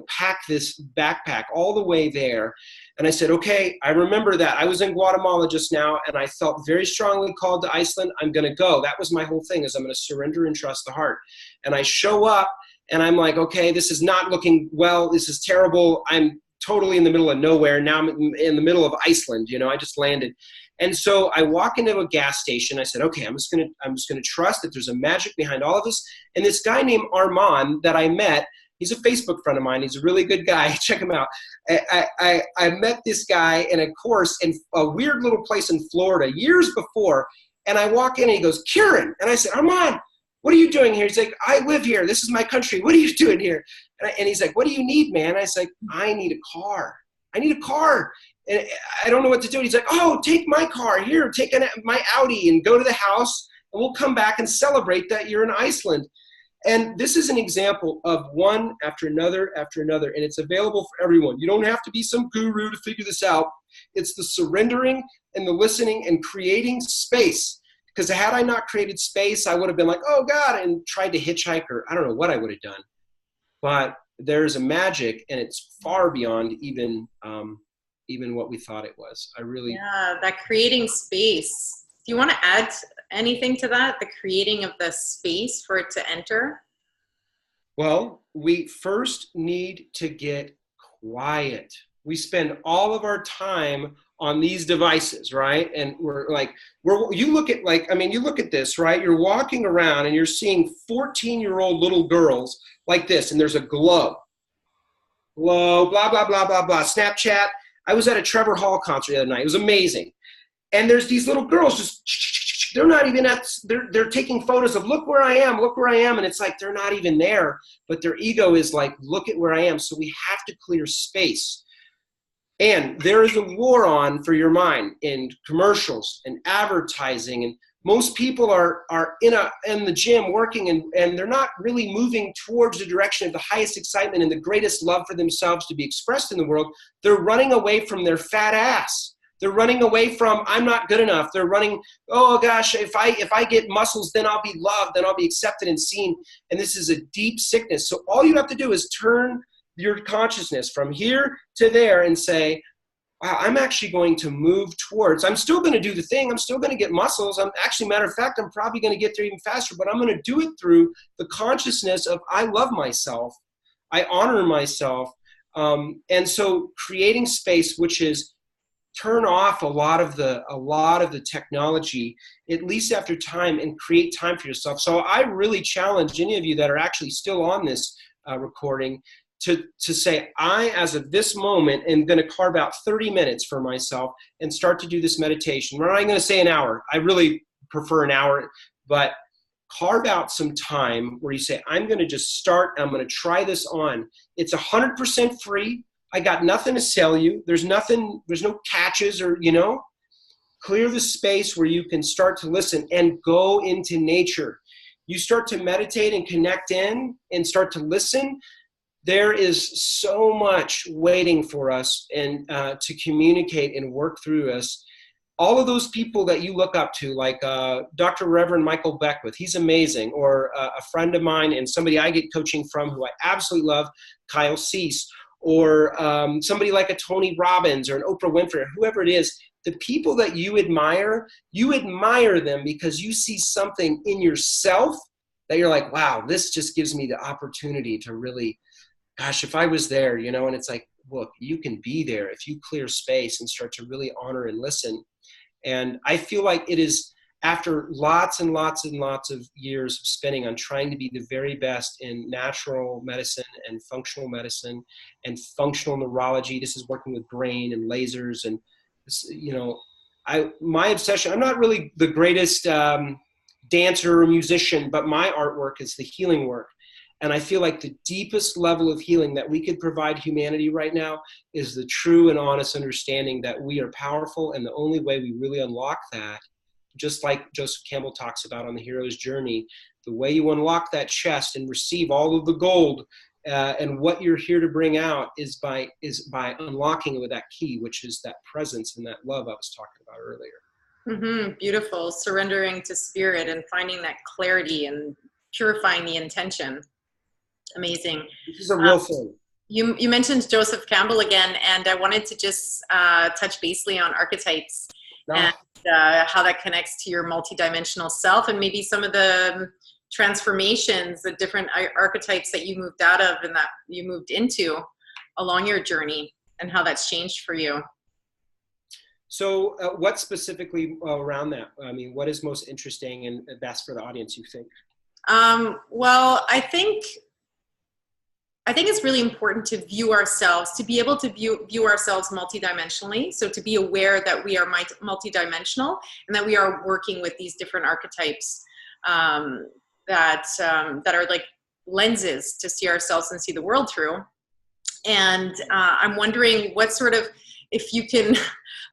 pack this backpack all the way there. And I said, okay, I remember that. I was in Guatemala just now, and I felt very strongly called to Iceland. I'm going to go. That was my whole thing, is I'm going to surrender and trust the heart. And I show up, and I'm like, okay, this is not looking well. This is terrible. I'm totally in the middle of nowhere. Now I'm in the middle of Iceland. I just landed. And so I walk into a gas station. I said, okay, I'm just gonna trust that there's a magic behind all of this. And this guy named Armand that I met, he's a Facebook friend of mine. He's a really good guy. Check him out. I met this guy in a course in a weird little place in Florida years before. And I walk in and he goes, Kieran. And I said, Armand, what are you doing here? He's like, I live here. This is my country. What are you doing here? And he's like, what do you need, man? I was like, I need a car. I need a car. And I don't know what to do. And he's like, oh, take my car here. Take my Audi and go to the house. And we'll come back and celebrate that you're in Iceland. And this is an example of one after another after another. And it's available for everyone. You don't have to be some guru to figure this out. It's the surrendering and the listening and creating space. Because had I not created space, I would have been like, oh God, and tried to hitchhike, or I don't know what I would have done. But there's a magic, and it's far beyond even what we thought it was. Yeah, that creating space. Do you want to add anything to that? The creating of the space for it to enter? Well, we first need to get quiet. We spend all of our time on these devices, right? And you look at this, right? You're walking around and you're seeing 14-year-old little girls like this, and there's a glow, blah, blah, blah, blah, blah. Snapchat. I was at a Trevor Hall concert the other night. It was amazing. And there's these little girls just, they're not even they're taking photos of, look where I am. And it's like, they're not even there, but their ego is like, look at where I am. So we have to clear space. And there is a war on for your mind in commercials and advertising. And most people are in the gym working and they're not really moving towards the direction of the highest excitement and the greatest love for themselves to be expressed in the world. They're running away from their fat ass. They're running away from, I'm not good enough. They're running, oh gosh, if I get muscles, then I'll be loved, then I'll be accepted and seen. And this is a deep sickness. So all you have to do is turn your consciousness from here to there and say, wow, I'm actually going to move towards, I'm still going to do the thing. I'm still going to get muscles. Matter of fact, I'm probably going to get there even faster, but I'm going to do it through the consciousness of, I love myself. I honor myself. And so creating space, which is turn off a lot of the technology, at least after time, and create time for yourself. So I really challenge any of you that are actually still on this recording to say, I, as of this moment, am going to carve out 30 minutes for myself and start to do this meditation. We're not going to say an hour. I really prefer an hour, but carve out some time where you say, I'm going to just start. I'm going to try this on. It's 100% free. I got nothing to sell you. There's no catches or, clear the space where you can start to listen and go into nature. You start to meditate and connect in and start to listen. There is so much waiting for us and to communicate and work through us. All of those people that you look up to, like Dr. Reverend Michael Beckwith, he's amazing, or a friend of mine and somebody I get coaching from who I absolutely love, Kyle Cease, or somebody like a Tony Robbins or an Oprah Winfrey, or whoever it is. The people that you admire them because you see something in yourself that you're like, wow, this just gives me the opportunity to really, gosh, if I was there, and it's like, look, you can be there if you clear space and start to really honor and listen. And I feel like it is after lots and lots and lots of years of spending on trying to be the very best in natural medicine and functional medicine and functional neurology. This is working with brain and lasers and, my obsession, I'm not really the greatest dancer or musician, but my artwork is the healing work. And I feel like the deepest level of healing that we could provide humanity right now is the true and honest understanding that we are powerful. And the only way we really unlock that, just like Joseph Campbell talks about on The Hero's Journey, the way you unlock that chest and receive all of the gold and what you're here to bring out is by unlocking it with that key, which is that presence and that love I was talking about earlier. Beautiful. Surrendering to spirit and finding that clarity and purifying the intention. Amazing. This is a real thing. You mentioned Joseph Campbell again, and I wanted to just touch basely on archetypes and how that connects to your multidimensional self, and maybe some of the transformations, the different archetypes that you moved out of and that you moved into along your journey, and how that's changed for you. So what specifically around that? I mean, what is most interesting and best for the audience, you think? Well, I think I think it's really important to view ourselves, to be able to view ourselves multidimensionally. So to be aware that we are multidimensional and that we are working with these different archetypes that are like lenses to see ourselves and see the world through. And I'm wondering what sort of, if you can,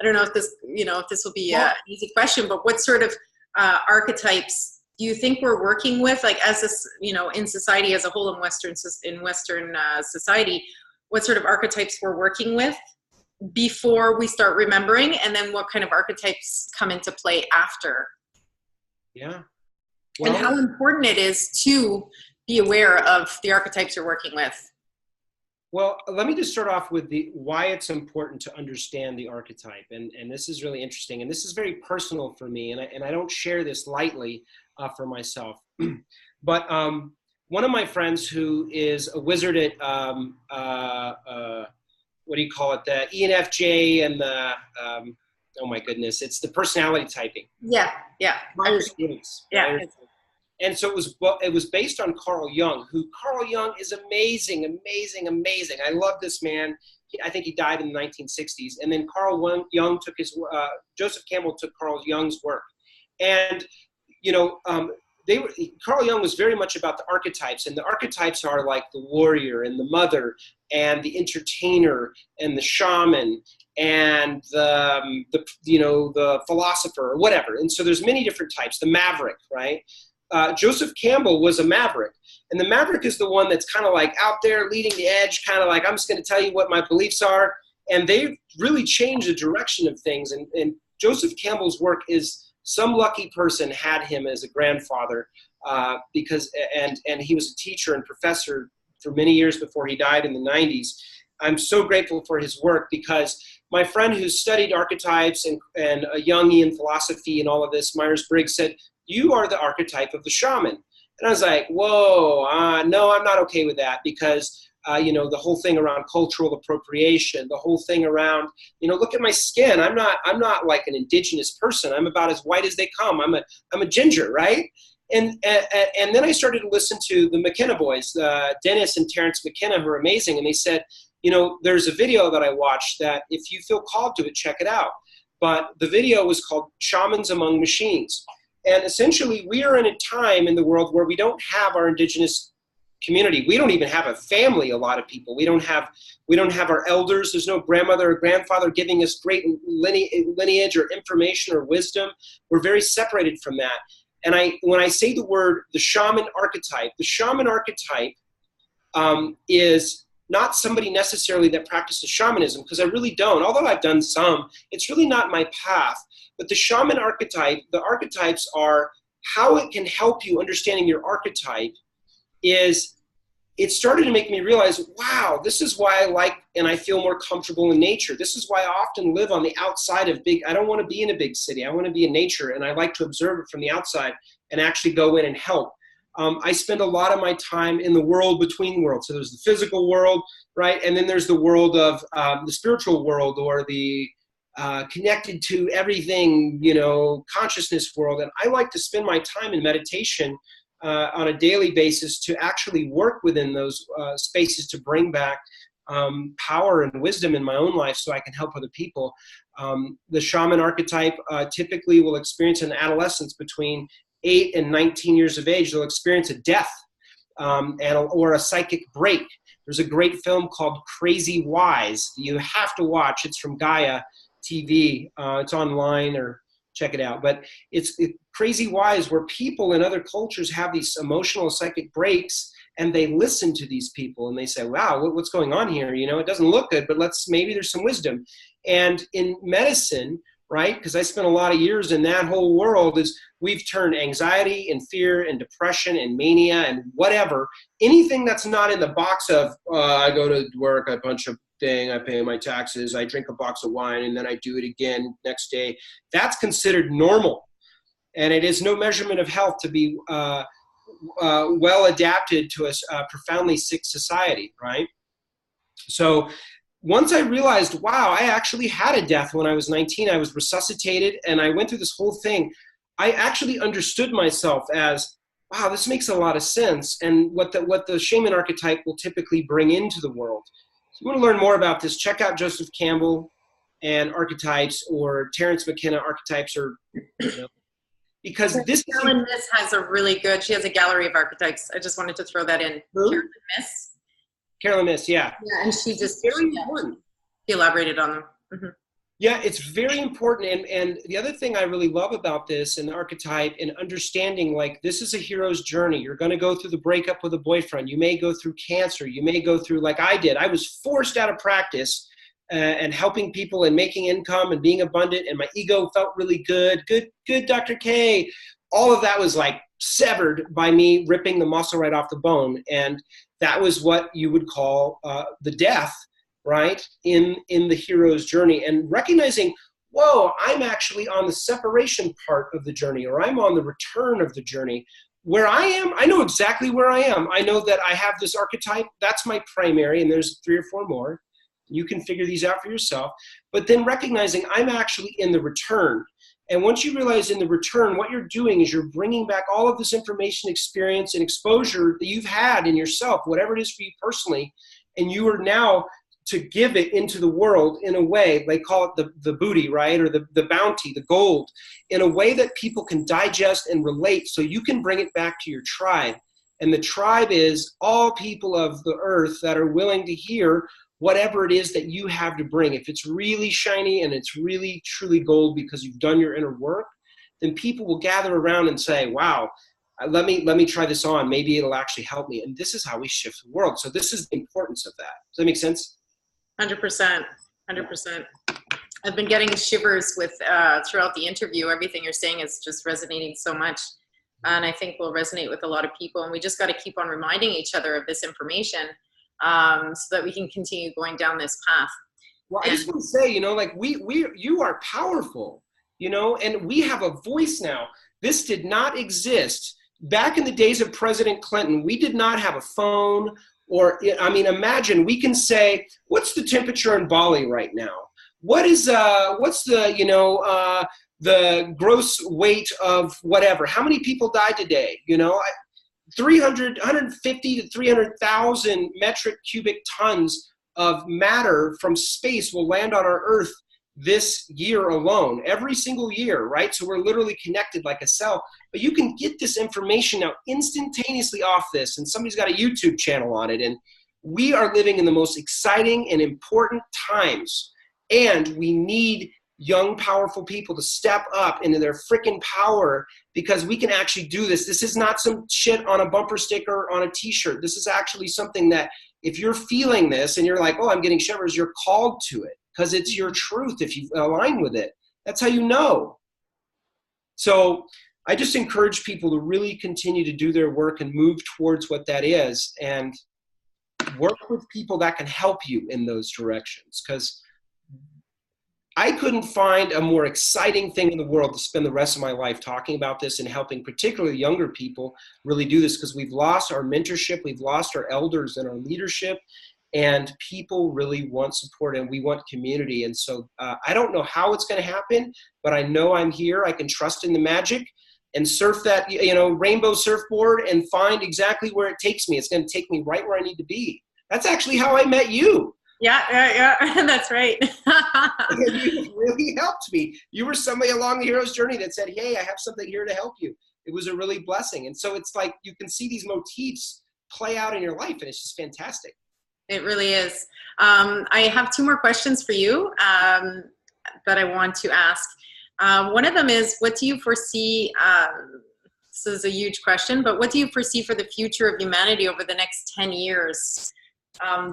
I don't know if this, if this will be an easy question, but what sort of archetypes do you think we're working with, like as this, in society as a whole, in Western society, what sort of archetypes we're working with before we start remembering, and then what kind of archetypes come into play after? Yeah. Well, and how important it is to be aware of the archetypes you're working with. Well, let me just start off with why it's important to understand the archetype. And this is really interesting. And this is very personal for me. And I don't share this lightly for myself. But one of my friends who is a wizard at, what do you call it? The ENFJ and the, oh my goodness, it's the personality typing. Yeah. Myers-Briggs. Yeah. And so it was based on Carl Jung, who Carl Jung is amazing. I love this man. I think he died in the 1960s. And then Carl Jung took Joseph Campbell took Carl Jung's work. And, Carl Jung was very much about the archetypes. And the archetypes are like the warrior and the mother and the entertainer and the shaman and the philosopher or whatever. And so there's many different types. The Maverick, right? Joseph Campbell was a maverick, and the maverick is the one that's kind of like out there leading the edge, kind of like, I'm just going to tell you what my beliefs are, and they've really changed the direction of things. And Joseph Campbell's work is, some lucky person had him as a grandfather, because he was a teacher and professor for many years before he died in the 90s. I'm so grateful for his work, because my friend who studied archetypes and Jungian philosophy and all of this, Myers-Briggs, said, you are the archetype of the shaman. And I was like, whoa, no, I'm not okay with that, because, the whole thing around cultural appropriation, the whole thing around, look at my skin. I'm not like an indigenous person. I'm about as white as they come. I'm a ginger, right? And then I started to listen to the McKenna boys, Dennis and Terrence McKenna, who are amazing. And they said, there's a video that I watched that if you feel called to it, check it out. But the video was called Shamans Among Machines. And essentially, we are in a time in the world where we don't have our indigenous community. We don't even have a family, a lot of people. We don't have our elders. There's no grandmother or grandfather giving us great lineage or information or wisdom. We're very separated from that. And when I say the shaman archetype is not somebody necessarily that practices shamanism, because I really don't. Although I've done some, it's really not my path. But the shaman archetype, the archetypes are how it can help you understanding your archetype. It started to make me realize, wow, this is why I like and I feel more comfortable in nature. This is why I often live on the outside of I don't want to be in a big city. I want to be in nature, and I like to observe it from the outside and actually go in and help. I spend a lot of my time in the world between worlds. So there's the physical world, right? And then there's the world of the spiritual world, or the connected to everything, consciousness world. And I like to spend my time in meditation on a daily basis to actually work within those spaces to bring back power and wisdom in my own life so I can help other people. The shaman archetype typically will experience in adolescence between 8 and 19 years of age. They'll experience a death or a psychic break. There's a great film called Crazy Wise you have to watch. It's from Gaia TV. It's online, or check it out. But it's Crazy Wise, where people in other cultures have these emotional psychic breaks, and they listen to these people and they say, wow, what's going on here? It doesn't look good, but maybe there's some wisdom. And in medicine, right, because I spent a lot of years in that whole world, is we've turned anxiety and fear and depression and mania and whatever, anything that's not in the box of, I go to work, I punch a thing, I pay my taxes, I drink a box of wine, and then I do it again next day. That's considered normal. And it is no measurement of health to be well adapted to a profoundly sick society, right? So once I realized, wow, I actually had a death when I was 19, I was resuscitated, and I went through this whole thing. I actually understood myself as wow, this makes a lot of sense, and what the shaman archetype will typically bring into the world. So if you want to learn more about this, check out Joseph Campbell and Archetypes, or Terrence McKenna Archetypes, or, you know, because this Carolyn Miss has a really good, she has a gallery of archetypes. I just wanted to throw that in. Who? Carolyn Miss. Carolyn Miss, yeah. Yeah, and she just Very important. She elaborated on them. Mm-hmm. Yeah, it's very important. And the other thing I really love about this and the archetype and understanding, like, this is a hero's journey. You're going to go through the breakup with a boyfriend. You may go through cancer. You may go through, like I did. I was forced out of practice and helping people and making income and being abundant. And my ego felt really good. Good, Dr. K. All of that was like severed by me ripping the muscle right off the bone. And that was what you would call the death, right, in the hero's journey, and recognizing, whoa, I'm actually on the separation part of the journey, or I'm on the return of the journey. Where I am, I know exactly where I am. I know that I have this archetype. That's my primary, and there's 3 or 4 more. You can figure these out for yourself. But then recognizing I'm actually in the return. And once you realize in the return, what you're doing is you're bringing back all of this information, experience, and exposure that you've had in yourself, whatever it is for you personally, and you are now to give it into the world in a way, they call it the booty, right? Or the bounty, the gold, in a way that people can digest and relate, so you can bring it back to your tribe. And the tribe is all people of the earth that are willing to hear whatever it is that you have to bring. If it's really shiny and it's really truly gold because you've done your inner work, then people will gather around and say, wow, let me try this on. Maybe it'll actually help me. And this is how we shift the world. So this is the importance of that. Does that make sense? 100%. 100%. I've been getting shivers with throughout the interview. Everything you're saying is just resonating so much. And I think will resonate with a lot of people. And we just got to keep on reminding each other of this information so that we can continue going down this path. Well, I just want to say, you know, like you are powerful, you know, and we have a voice now. This did not exist. Back in the days of President Clinton, we did not have a phone, or, I mean, imagine we can say, what's the temperature in Bali right now? What's the, you know, the gross weight of whatever? How many people died today? You know, 150 to 300,000 metric cubic tons of matter from space will land on our Earth this year alone, every single year, right? So we're literally connected like a cell. But you can get this information now instantaneously off this, and somebody's got a YouTube channel on it. And we are living in the most exciting and important times. And we need young, powerful people to step up into their freaking power, because we can actually do this. This is not some shit on a bumper sticker on a t-shirt. This is actually something that if you're feeling this and you're like, oh, I'm getting shivers, you're called to it because it's your truth if you align with it. That's how you know. So I just encourage people to really continue to do their work and move towards what that is, and work with people that can help you in those directions, because I couldn't find a more exciting thing in the world to spend the rest of my life talking about this and helping particularly younger people really do this, because we've lost our mentorship, we've lost our elders and our leadership, and people really want support and we want community. And so I don't know how it's going to happen, but I know I'm here. I can trust in the magic and surf that, you know, rainbow surfboard and find exactly where it takes me. It's going to take me right where I need to be. That's actually how I met you. Yeah, that's right. You really helped me. You were somebody along the hero's journey that said, hey, I have something here to help you. It was a really blessing. And so it's like you can see these motifs play out in your life, and it's just fantastic. It really is. I have 2 more questions for you that I want to ask. One of them is, what do you foresee, this is a huge question, but what do you foresee for the future of humanity over the next 10 years?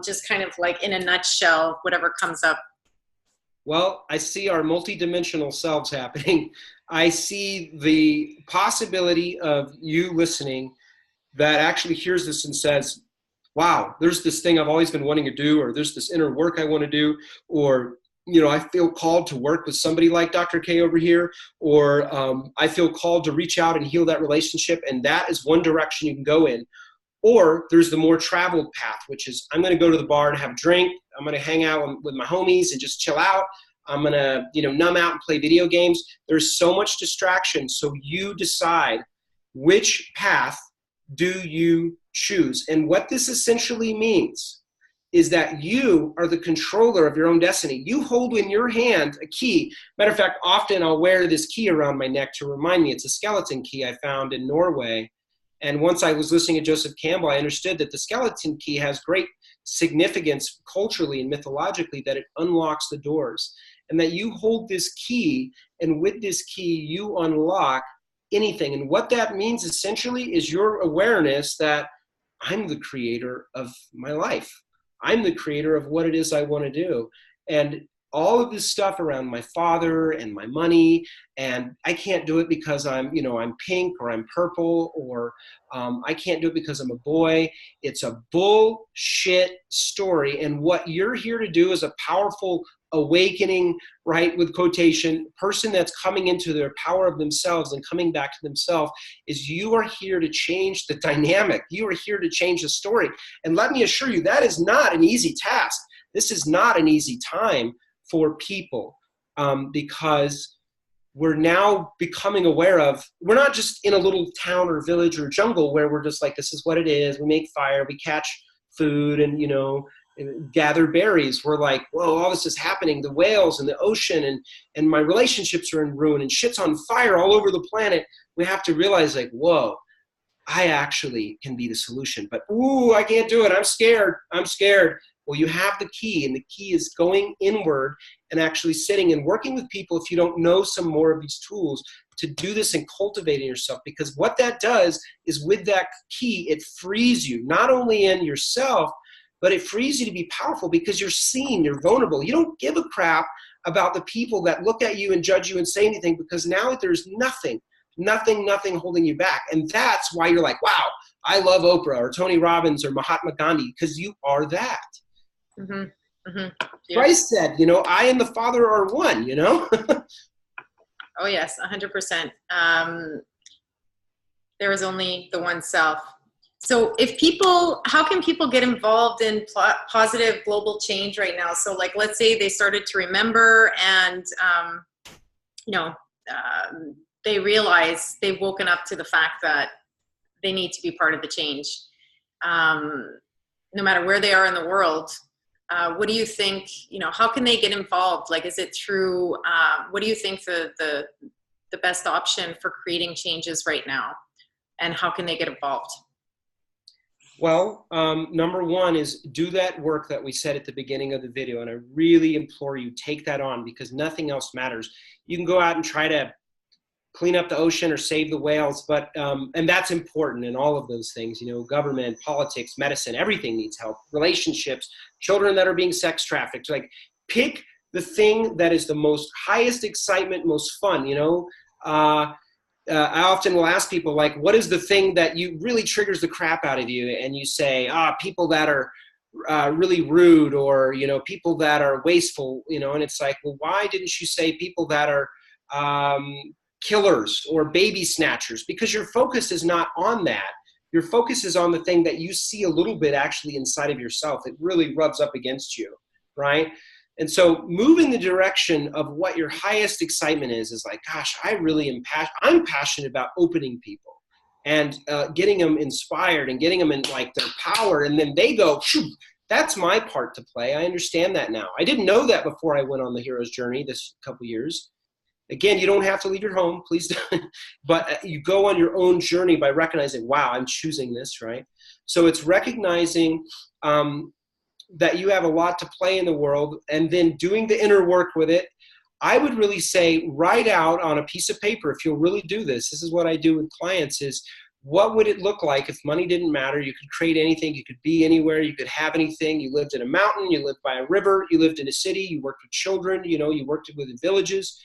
Just kind of like in a nutshell, whatever comes up. Well, I see our multidimensional selves happening. I see the possibility of you listening that actually hears this and says, wow, there's this thing I've always been wanting to do, or there's this inner work I want to do, or, you know, I feel called to work with somebody like Dr. K over here, or I feel called to reach out and heal that relationship, and that is one direction you can go in. Or there's the more traveled path, which is I'm going to go to the bar and have a drink. I'm going to hang out with my homies and just chill out. I'm going to, you know, numb out and play video games. There's so much distraction. So you decide which path do you choose? And what this essentially means is that you are the controller of your own destiny. You hold in your hand a key. Matter of fact, often I'll wear this key around my neck to remind me. It's a skeleton key I found in Norway. And once I was listening to Joseph Campbell, I understood that the skeleton key has great significance culturally and mythologically, that it unlocks the doors. And that you hold this key, and with this key, you unlock anything. And what that means essentially is your awareness that I'm the creator of my life. I'm the creator of what it is I want to do. And all of this stuff around my father and my money, and I can't do it because I'm pink or I'm purple, or I can't do it because I'm a boy. It's a bullshit story. And what you're here to do is a powerful awakening, right, with quotation, person that's coming into their power of themselves and coming back to themselves, is you are here to change the dynamic. You are here to change the story. And let me assure you, that is not an easy task. This is not an easy time for people, because we're now becoming aware of, we're not just in a little town or village or jungle where we're just like, this is what it is. We make fire, we catch food, and, gather berries. We're like, whoa, all this is happening. The whales and the ocean and my relationships are in ruin and shit's on fire all over the planet. We have to realize, like, whoa, I actually can be the solution. But, ooh, I can't do it. I'm scared. Well, you have the key, and the key is going inward and actually sitting and working with people, if you don't know some more of these tools, to do this and cultivating yourself. Because what that does is, with that key, it frees you, not only in yourself, but it frees you to be powerful, because you're seen, you're vulnerable. You don't give a crap about the people that look at you and judge you and say anything, because now there's nothing holding you back. And that's why you're like, wow, I love Oprah or Tony Robbins or Mahatma Gandhi, because you are that. Mm-hmm. Mm-hmm. Yeah. Christ said, I and the Father are one, Oh, yes, 100%. There is only the one self. So how can people get involved in positive global change right now? So, like, let's say they started to remember and, they realize they've woken up to the fact that they need to be part of the change. No matter where they are in the world, what do you think, how can they get involved? Like, is it through, what do you think the best option for creating changes right now? And how can they get involved? Well, number one is do that work that we said at the beginning of the video. And I really implore you, take that on, because nothing else matters. You can go out and try to clean up the ocean or save the whales, but, and that's important in all of those things, government, politics, medicine, everything needs help, relationships, children that are being sex trafficked. Like, pick the thing that is the most highest excitement, most fun, I often will ask people, like, what is the thing that you really triggers the crap out of you? And you say, people that are really rude, or, people that are wasteful, and it's like, well, why didn't you say people that are killers or baby snatchers? Because your focus is not on that. Your focus is on the thing that you see a little bit actually inside of yourself. It really rubs up against you, right? And so move in the direction of what your highest excitement is like, gosh, I really am I'm passionate about opening people and getting them inspired and getting them in, like, their power. And then they go, that's my part to play. I understand that now. I didn't know that before I went on the hero's journey this couple years. Again, you don't have to leave your home, please don't. But you go on your own journey by recognizing, wow, I'm choosing this, right? So it's recognizing that you have a lot to play in the world, and then doing the inner work with it. I would really say, write out on a piece of paper, if you'll really do this. This is what I do with clients, is what would it look like if money didn't matter? You could create anything. You could be anywhere. You could have anything. You lived in a mountain. You lived by a river. You lived in a city. You worked with children. You worked with villages.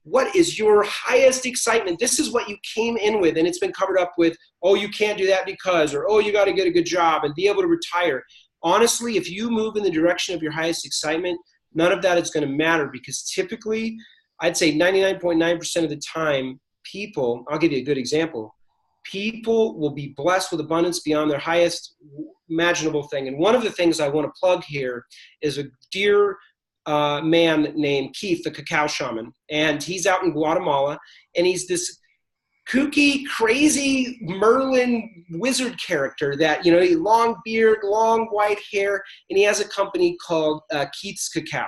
What is your highest excitement? This is what you came in with, and it's been covered up with, oh, you can't do that because, or, oh, you got to get a good job and be able to retire. Honestly, if you move in the direction of your highest excitement, none of that is going to matter, because typically, I'd say 99.9% of the time, people, I'll give you a good example, people will be blessed with abundance beyond their highest imaginable thing. And one of the things I want to plug here is a dear man named Keith, the cacao shaman. And he's out in Guatemala, and he's this kooky, crazy Merlin wizard character that, long beard, long white hair, and he has a company called Keith's Cacao.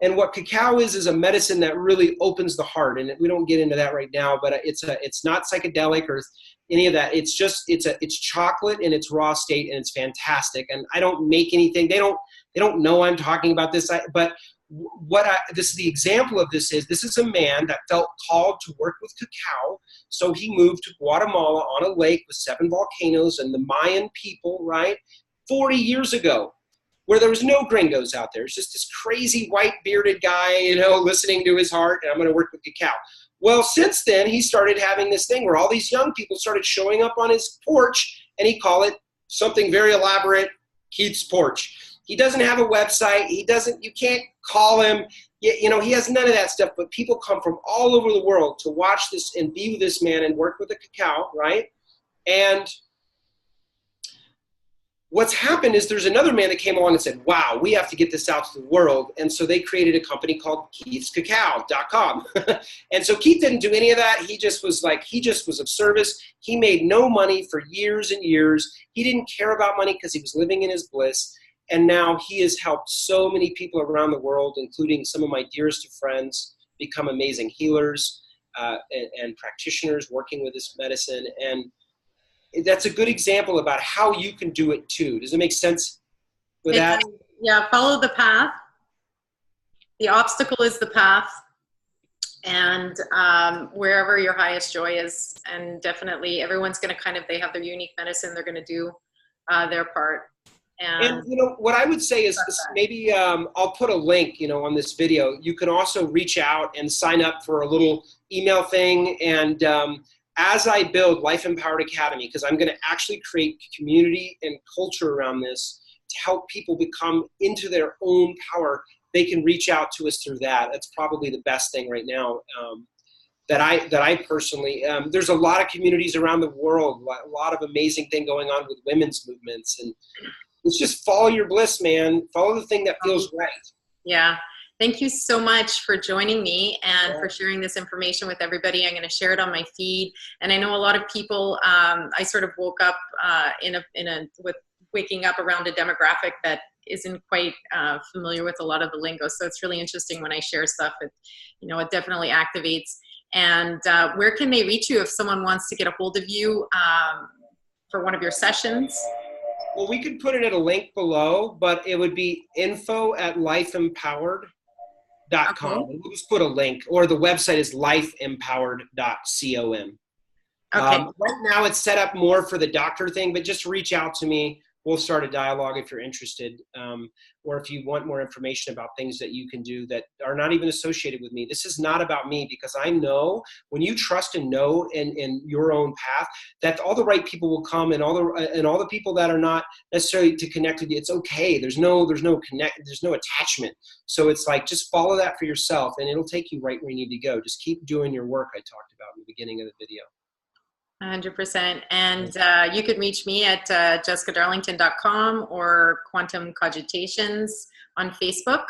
And what cacao is a medicine that really opens the heart. And we don't get into that right now, but it's not psychedelic or any of that. It's just, it's chocolate in its raw state, and it's fantastic. And I don't make anything. They don't know I'm talking about this, but this is the example of this is a man that felt called to work with cacao. So he moved to Guatemala on a lake with 7 volcanoes and the Mayan people, right? 40 years ago, where there was no gringos out there. It's just this crazy white bearded guy, listening to his heart, and I'm going to work with cacao. Well, since then, he started having this thing where all these young people started showing up on his porch, and he called it something very elaborate, Keith's Porch. He doesn't have a website. You can't call him. He has none of that stuff, but people come from all over the world to watch this and be with this man and work with the cacao, right? And what's happened is there's another man that came along and said, wow, we have to get this out to the world. And so they created a company called KeithsCacao.com. And so Keith didn't do any of that. He just was of service. He made no money for years and years. He didn't care about money because he was living in his bliss. And now he has helped so many people around the world, including some of my dearest of friends, become amazing healers and practitioners working with this medicine. And that's a good example about how you can do it too. Does it make sense with that? Yeah, follow the path. The obstacle is the path. And wherever your highest joy is. And definitely everyone's going to they have their unique medicine. They're going to do their part. And what I would say is maybe I'll put a link, on this video. You can also reach out and sign up for a little email thing. And as I build Life Empowered Academy, because I'm going to actually create community and culture around this to help people become into their own power, they can reach out to us through that. That's probably the best thing right now. That I personally, there's a lot of communities around the world, a lot of amazing thing going on with women's movements, and it's just follow your bliss, man. Follow the thing that feels right. Yeah. Thank you so much for joining me and for sharing this information with everybody. I'm going to share it on my feed. And I know a lot of people, I sort of woke up with waking up around a demographic that isn't quite familiar with a lot of the lingo. So it's really interesting when I share stuff. It definitely activates. And where can they reach you if someone wants to get a hold of you for one of your sessions? Well, we could put it at a link below, but it would be info@lifeempowered.com. Okay. We'll just put a link, or the website is lifeempowered.com. Okay. Right now it's set up more for the doctor thing, but just reach out to me. We'll start a dialogue if you're interested, or if you want more information about things that you can do that are not even associated with me. This is not about me, because I know when you trust and know in your own path, that all the right people will come, and all the people that are not necessarily to connect with you, it's okay. There's no attachment. So it's like, just follow that for yourself, and it'll take you right where you need to go. Just keep doing your work I talked about in the beginning of the video. 100%. And you could reach me at jessicadarlington.com or Quantum Cogitations on Facebook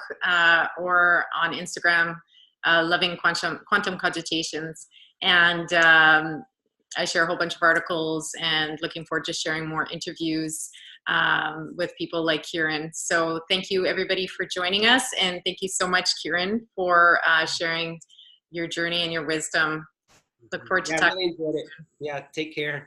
or on Instagram, Loving Quantum Cogitations. And I share a whole bunch of articles, and looking forward to sharing more interviews with people like Kieran. So thank you everybody for joining us. And thank you so much, Kieran, for sharing your journey and your wisdom. Look forward to talking. I really enjoyed it. Yeah, take care.